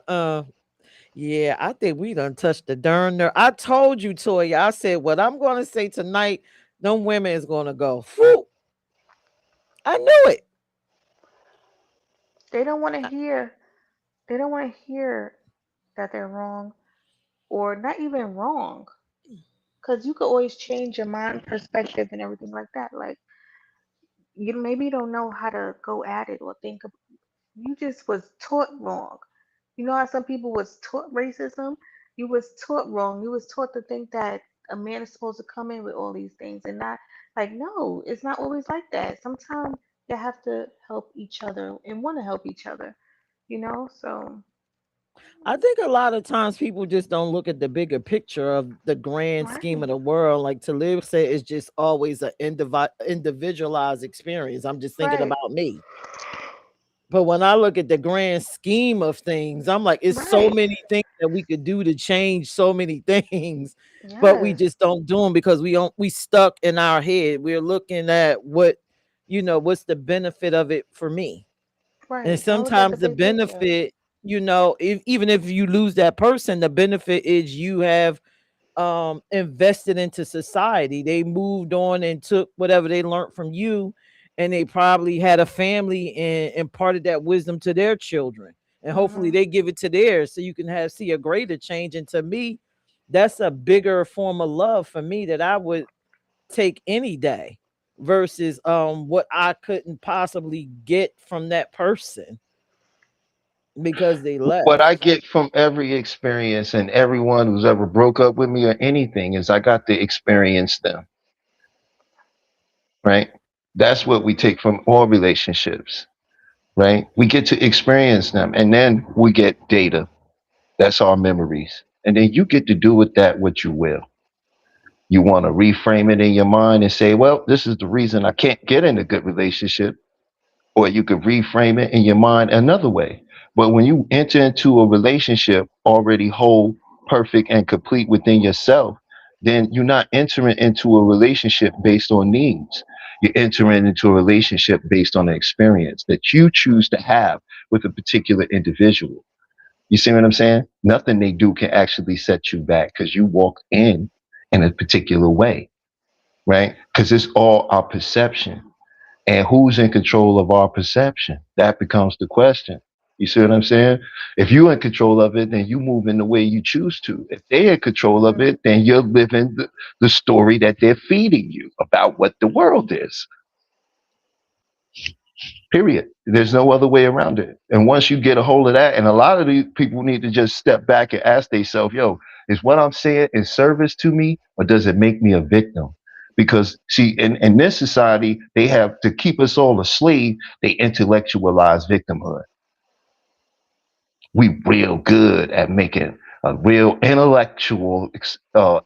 uh, Yeah, I think we done touched the darn nerve. I told you, Toya. I said what I'm gonna say tonight. Them women is gonna go. Whew, I knew it. They don't want to hear. They don't want to hear that they're wrong or not even wrong. Because you could always change your mind, perspective, and everything like that. Like you maybe don't know how to go at it or think. You just was taught wrong. You know how some people was taught racism? You was taught wrong. You was taught to think that a man is supposed to come in with all these things and not like no, it's not always like that. Sometimes you have to help each other and want to help each other, you know? So I think a lot of times people just don't look at the bigger picture of the grand scheme of right, the world. Like Talib said, it's just always an individualized experience. I'm just thinking right, about me. But when I look at the grand scheme of things, I'm like, it's so right. many things that we could do to change so many things, but we Yes, just don't do them because we stuck in our head. We're looking at what, what's the benefit of it for me. And right. Don't look at the sometimes the big picture. benefit, even if you lose that person, the benefit is you have invested into society. They moved on and took whatever they learned from you, and they probably had a family and imparted that wisdom to their children, and hopefully Mhm. they give it to theirs so you can have see a greater change. And to me, that's a bigger form of love for me that I would take any day versus what I couldn't possibly get from that person because they What I left. get from every experience and everyone who's ever broke up with me or anything is I got to experience them, right? That's what we take from all relationships, right? We get to experience them and then we get data. That's our memories. And then you get to do with that what you will. You want to reframe it in your mind and say, well, this is the reason I can't get in a good relationship. Or you could reframe it in your mind another way. But when you enter into a relationship already whole, perfect, and complete within yourself, then you're not entering into a relationship based on needs. You're entering into a relationship based on an experience that you choose to have with a particular individual. You see what I'm saying? Nothing they do can actually set you back because you walk in a particular way, right? Because it's all our perception. And who's in control of our perception? That becomes the question. You see what I'm saying? If you're in control of it, then you move in the way you choose to. If they're in control of Mhm. it, then you're living the story that they're feeding you about what the world is. Period. There's no other way around it. And once you get a hold of that, and a lot of these people need to just step back and ask themselves, yo, is what I'm saying in service to me, or does it make me a victim? Because see, in this society, they have to keep us all a slave, they intellectualize victimhood. We real good at making a real intellectual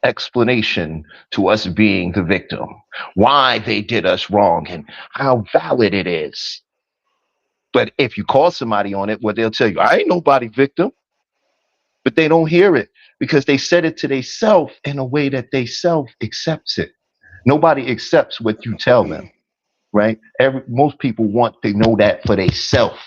explanation to us being the victim, why they did us wrong, and how valid it is. But if you call somebody on it, well, they'll tell you, I ain't nobody victim, but they don't hear it because they said it to themselves in a way that they self accepts it. Nobody accepts what you tell them, right? Most people want to know that for themselves.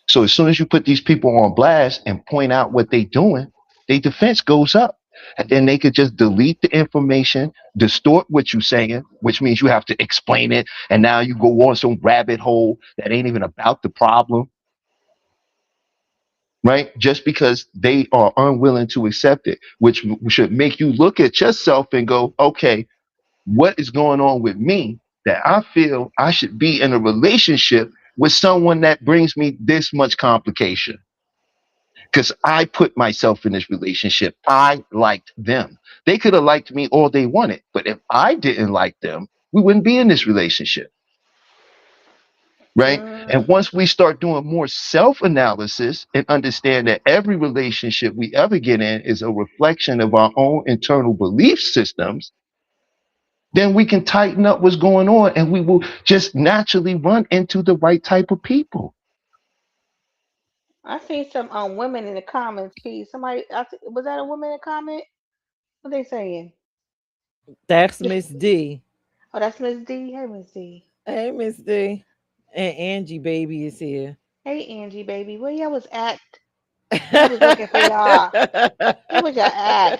So as soon as you put these people on blast and point out what they doing, their defense goes up. And then they could just delete the information, distort what you're saying, which means you have to explain it. And now you go on some rabbit hole that ain't even about the problem, right? Just because they are unwilling to accept it, which should make you look at yourself and go, okay, what is going on with me that I feel I should be in a relationship with someone that brings me this much complication? Because I put myself in this relationship. I liked them. They could have liked me all they wanted, but if I didn't like them, we wouldn't be in this relationship, right? And Mhm. once we start doing more self analysis and understand that every relationship we ever get in is a reflection of our own internal belief systems, then we can tighten up what's going on and we will just naturally run into the right type of people. I seen some women in the comments. Piece. Somebody was that a woman in the comment? What they saying? That's Miss D. Oh, that's Miss D. Hey, Miss D. Hey, Miss D. And Angie baby is here. Hey, Angie, baby. Where y'all was at? We was looking for y'all. Where was y'all at?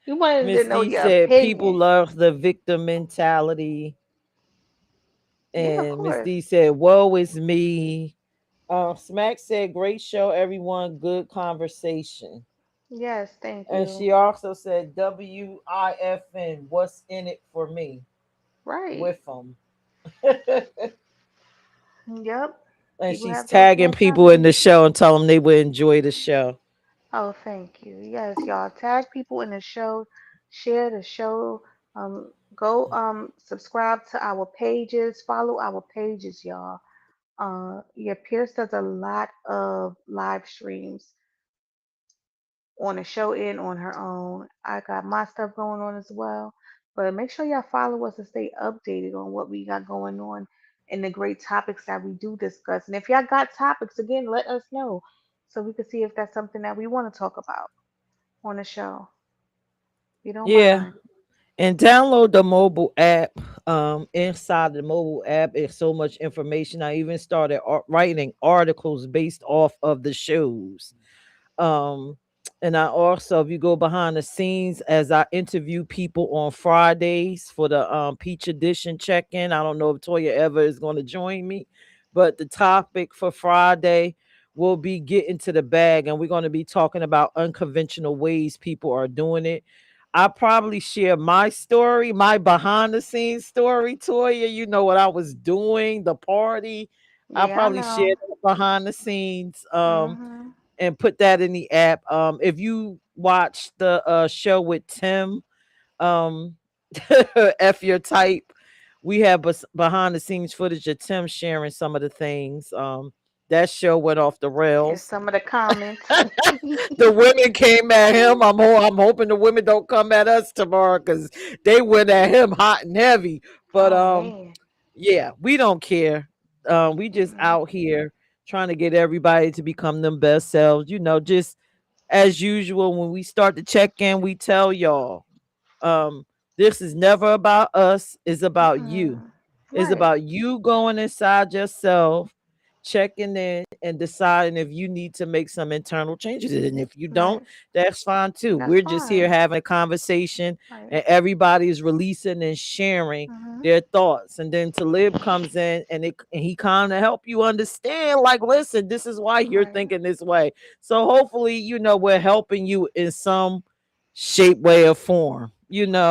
We wanted to Miss know D your said people opinion. love the victim mentality. Yeah, of And Miss course. D said, woe is me. Smack said, great show, everyone. Good conversation. Yes, thank And you. she also said, WIFN, what's in it for me Right. with them? Yep. And People she's have those tagging little people in comments. the show and tell them they would enjoy the show. Oh, thank you. Yes, y'all tag people in the show, share the show. Go subscribe to our pages, follow our pages, y'all. Yeah, Pierce does a lot of live streams on the show and on her own. I got my stuff going on as well. But make sure y'all follow us and stay updated on what we got going on and the great topics that we do discuss. And if y'all got topics, again, let us know so we can see if that's something that we want to talk about on the show. You don't Yeah. mind. And download the mobile app. Inside the mobile app is so much information. I even started writing articles based off of the shows. Um, and I also, if you go behind the scenes, as I interview people on Fridays for the Peach Edition check-in. I don't know if Toya ever is going to join me, but the topic for Friday will be getting to the bag, and we're going to be talking about unconventional ways people are doing it. I probably share my story, my behind the scenes story, Toya. You know what I was doing, the party. I Yeah, I probably know. shared the behind the scenes. Mhm. And put that in the app. If you watch the show with Tim, um, F your type, we have behind the scenes footage of Tim sharing some of the things. That show went off the And rails. some of the comments. The women came at him. I'm hoping the women don't come at us tomorrow because they went at him hot and heavy. But Oh man. yeah, we don't care. We just Mhm. out here trying to get everybody to become them best selves. Just as usual, when we start to check in, we tell y'all, um, this is never about us, it's about you. Mhm. It's Right. about you going inside yourself, checking in and deciding if you need to make some internal changes. And if you don't, Right. that's fine too. That's We're just here fine. having a conversation Right. and everybody is releasing and sharing Mhm. their thoughts. And then Talib comes in and he kind of help you understand, like, listen, this is why you're Right. thinking this way. So hopefully, we're helping you in some shape, way, or form.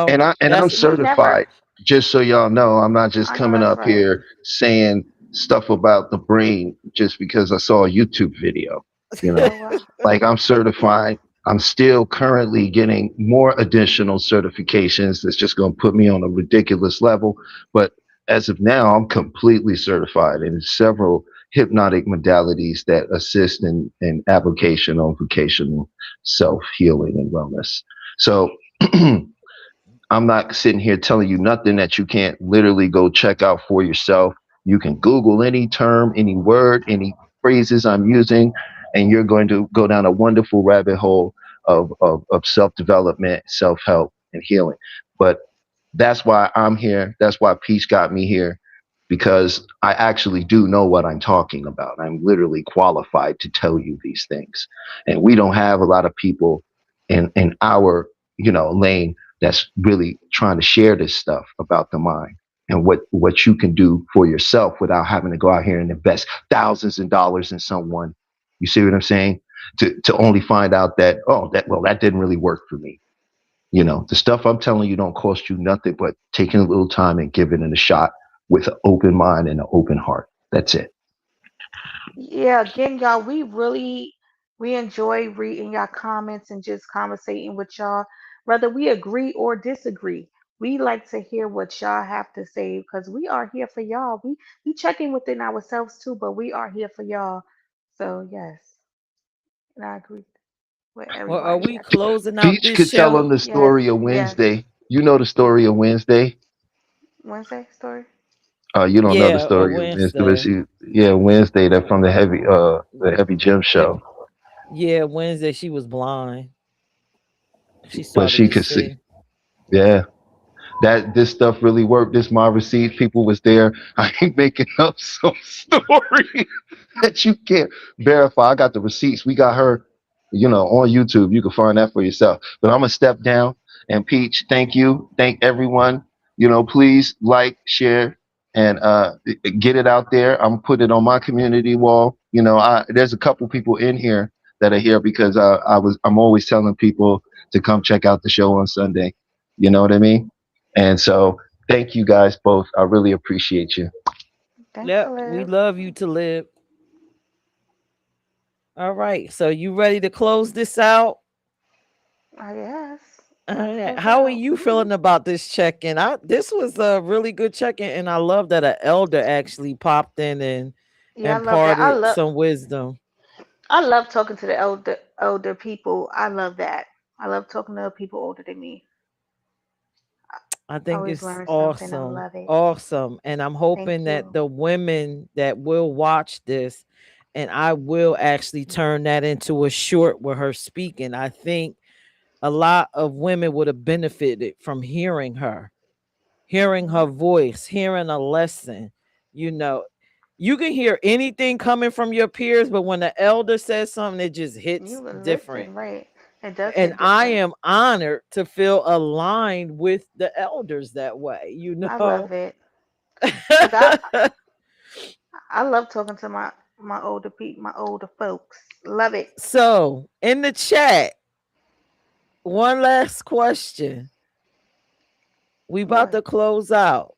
And I'm That's We never. certified. Just so y'all know, I'm not just I know coming that's up right. here saying stuff about the brain just because I saw a YouTube video. You know, Oh wow. like I'm certified. I'm still currently getting more additional certifications. That's just going to put me on a ridiculous level. But as of now, I'm completely certified in several hypnotic modalities that assist in application on vocational self healing and wellness. So I'm not sitting here telling you nothing that you can't literally go check out for yourself. You can Google any term, any word, any phrases I'm using, and you're going to go down a wonderful rabbit hole of self development, self help, and healing. But that's why I'm here. That's why Peace got me here, because I actually do know what I'm talking about. I'm literally qualified to tell you these things. And we don't have a lot of people in our, lane that's really trying to share this stuff about the mind and what you can do for yourself without having to go out here and invest thousands of dollars in someone. You see what I'm saying? To only find out that, oh, that didn't really work for me. The stuff I'm telling you don't cost you nothing but taking a little time and giving it a shot with an open mind and an open heart. That's it. Yeah, again, y'all, we enjoy reading y'all comments and just conversating with y'all, whether we agree or disagree. We like to hear what y'all have to say because we are here for y'all. We check in within ourselves too, but we are here for y'all. So yes, and I agree with well, are everybody we that said. closing out Peach this could tell show? them the Yes, story of yes. Wednesday. You know the story of Wednesday. Wednesday story. You don't know the Yeah, a story of Wednesday, but Wednesday. yeah, Wednesday. That from the heavy gym show, Heavy. Yeah, Wednesday she was blind. She but started she to could see. see. Yeah, that this stuff really worked. This my receipts. People was there. I ain't making up some story that you can't verify. I got the receipts. We got her, on YouTube. You can find that for yourself. But I'm gonna step down. And Peach, thank you. Thank everyone. Please like, share, and get it out there. I'm putting it on my community wall. There's a couple people in here that are here because I'm always telling people to come check out the show on Sunday. You know what I mean? And so thank you guys both. I really appreciate you. Thanks, Yep, we Liv. love you to live. All right. So you ready to close this out? I guess. All Let's right. close it How are out. you feeling about this check-in? This was a really good check-in, and I love that an elder actually popped in and Yeah, I love that. imparted some wisdom. I love talking to the older people. I love that. I love talking to people older than me. I I think always it's learn something. I awesome. love it. Awesome. And I'm Thank hoping that you. the women that will watch this, and I will actually turn that into a short with her speaking. I think a lot of women would have benefited from hearing her Hmm. voice, hearing a lesson. You know, you can hear anything coming from your peers, but when the elder says something, it just hits You will different. listen, right? It does And hit I different. am honored to feel aligned with the elders that way, I love it. Cause I love talking to my older people, my older folks. Love it. So, in the chat, one last question. We about What? to close out.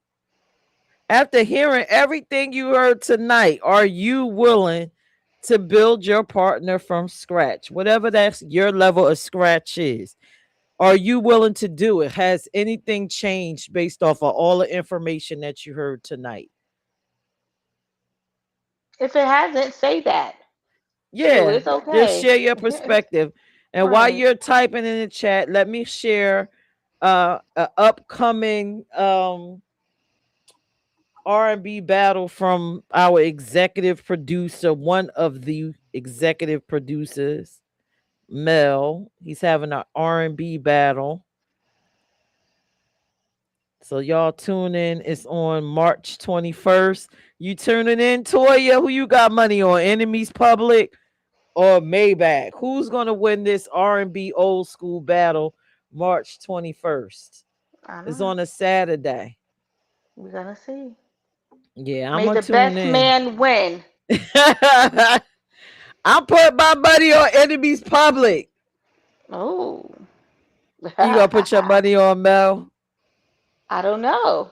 After hearing everything you heard tonight, are you willing to build your partner from scratch? Whatever that's your level of scratch is. Are you willing to do it? Has anything changed based off of all the information that you heard tonight? If it hasn't, say that. Shoot, Yeah, it's just okay. share your perspective. And while Right. you're typing in the chat, let me share a upcoming R&B battle from our executive producer, one of the executive producers, Mel. He's having an R&B battle. So y'all tune in. It's on March 21st. You tuning in, Toya? Who you got money on? Enemies Public or Maybach? Who's gonna win this R&B old school battle March 21st? I don't It's know. on a Saturday. We're gonna see. Yeah, I'm May gonna the tune best in. man win. I put my money on Enemies Public. Oh. You gonna put your money on Mel? I don't know.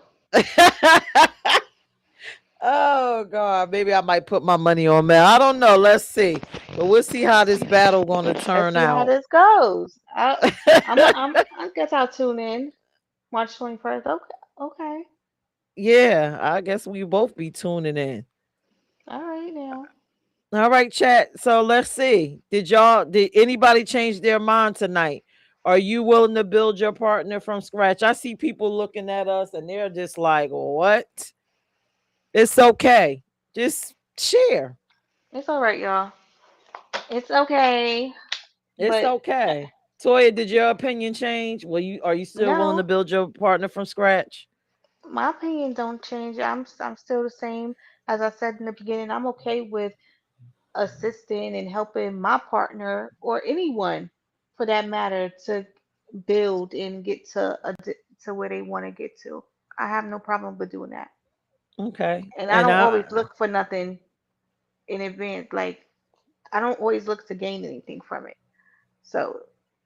Oh God, maybe I might put my money on Mel. I don't know. Let's see. But we'll see how this battle gonna Let's turn see how out. this goes. I guess I'll tune in March 21st. Okay. Okay. Yeah, I guess we both be tuning in. All right now. All right, chat. So let's see. Did anybody change their mind tonight? Are you willing to build your partner from scratch? I see people looking at us and they're just like, what? It's okay. Just share. It's all right, y'all. It's okay. It's But okay. Toya, did your opinion change? Are you still willing to no, build your partner from scratch? my opinion don't change. I'm still the same as I said in the beginning. I'm okay with assisting and helping my partner or anyone for that matter to build and get to where they want to get to. I have no problem with doing that. Okay. And I And don't I always look for nothing in advance. Like I don't always look to gain anything from it. So,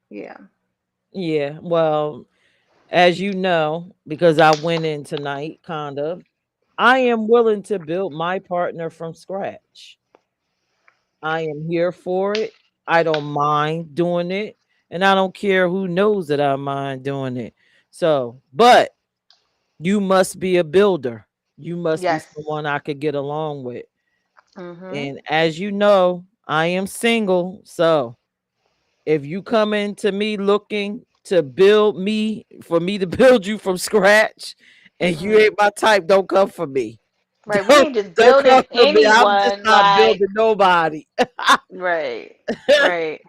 yeah. yeah, well, as you know, because I went in tonight, kind of, I am willing to build my partner from scratch. I am here for it. I don't mind doing it. And I don't care who knows that I mind doing it. So, but you must be a builder. You must be Yes. someone I could get along with. Mhm. And as you know, I am single. So if you come into me looking to build me, for me to build you from scratch, and you Mhm. ain't my type, don't come for me. Right. We Don't ain't just don't come building for me. I'm just anyone not like building nobody. right. Right.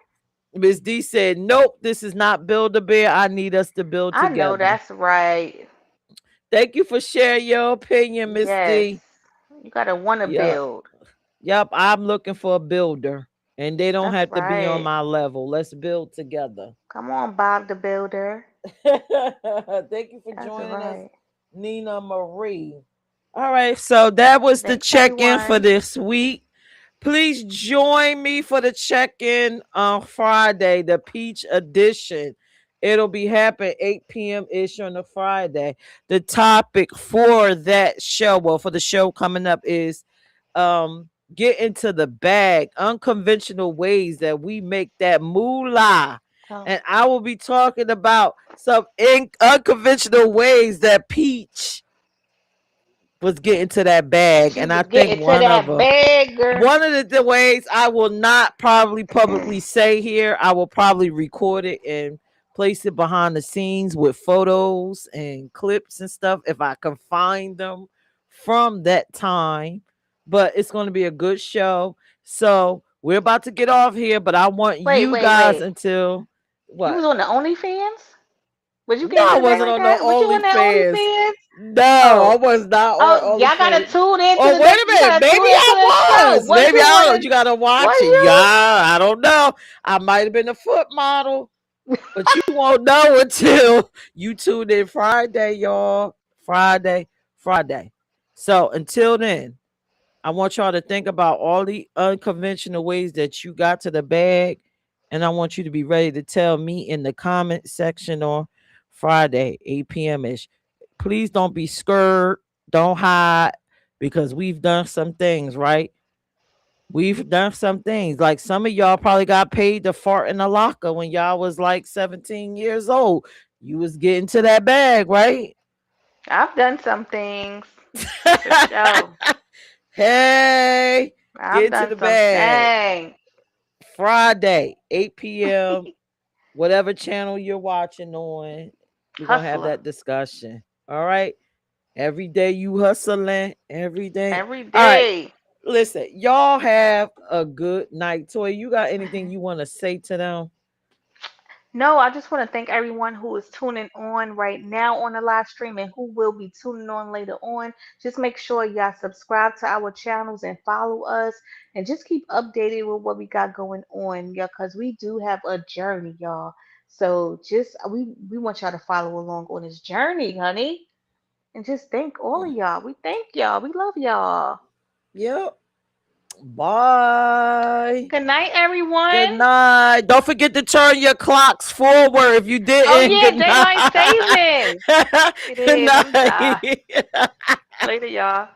Miss D said, "Nope, this is not build a bear. I need us to build I know together." that's right. Thank you for sharing your opinion, Miss Yes. D. You gotta wanna Yep, build. yep. I'm looking for a builder, and they don't That's have to be on right. my level. Let's build together. Come on, Bob the Builder. Thank you for That's joining us, right. Nina Marie. All right, so that was the Thanks, check in for everyone. this week. Please join me for the check in on Friday, the Peach Edition. It'll be happening 8 p.m. ish on the Friday. The topic for that show, well, for the show coming up is get into the bag, unconventional ways that we make that moolah. Oh, And I will be talking about some unconventional ways that Peach was getting to that bag. she And I was think getting to one of that them, beggar. one of the ways I will not probably publicly say here, I will probably record it and place it behind the scenes with photos and clips and stuff if I can find them from that time. But it's going to be a good show. So we're about to get off here, but I want Wait, you wait, guys wait. until You what? was on the OnlyFans? Was you No, getting I to the bag wasn't like on no that? Was you on that OnlyFans. OnlyFans? No, I Oh, was not oh, on y'all gotta OnlyFans. tune into Oh, the wait next. a You minute. gotta Maybe tune into the I show. was. Was Maybe you I one don't. of? You gotta watch it. Yeah, Was I don't know. I might have been a foot model, but you won't know until you tune in Friday, y'all. Friday, Friday. So until then, I want y'all to think about all the unconventional ways that you got to the bag. And I want you to be ready to tell me in the comment section on Friday, 8 p.m. ish. Please don't be scared. Don't hide because we've done some things, right? We've done some things. Like some of y'all probably got paid to fart in a locker when y'all was like 17 years old. You was getting to that bag, right? I've done some things for sure. Hey, get I've into done the some bag. things. Friday, 8 p.m. Whatever channel you're watching on, we're gonna have Hustler that discussion. All right. Every day you hustling, every day. every All right. day. Listen, y'all have a good night. Toy, you got anything you want to say to them? No, I just want to thank everyone who is tuning on right now on the live stream and who will be tuning on later on. Just make sure y'all subscribe to our channels and follow us and just keep updated with what we got going on, yeah, because we do have a journey, y'all. So just we want y'all to follow along on this journey, honey. And just thank all of y'all. We thank y'all. We love y'all. Yep. Bye. Good night, Good everyone. night. Don't forget to turn your clocks forward if you Oh didn't. yeah, Good daylight night. savings. It Good is. I'm sorry. night. Later, y'all.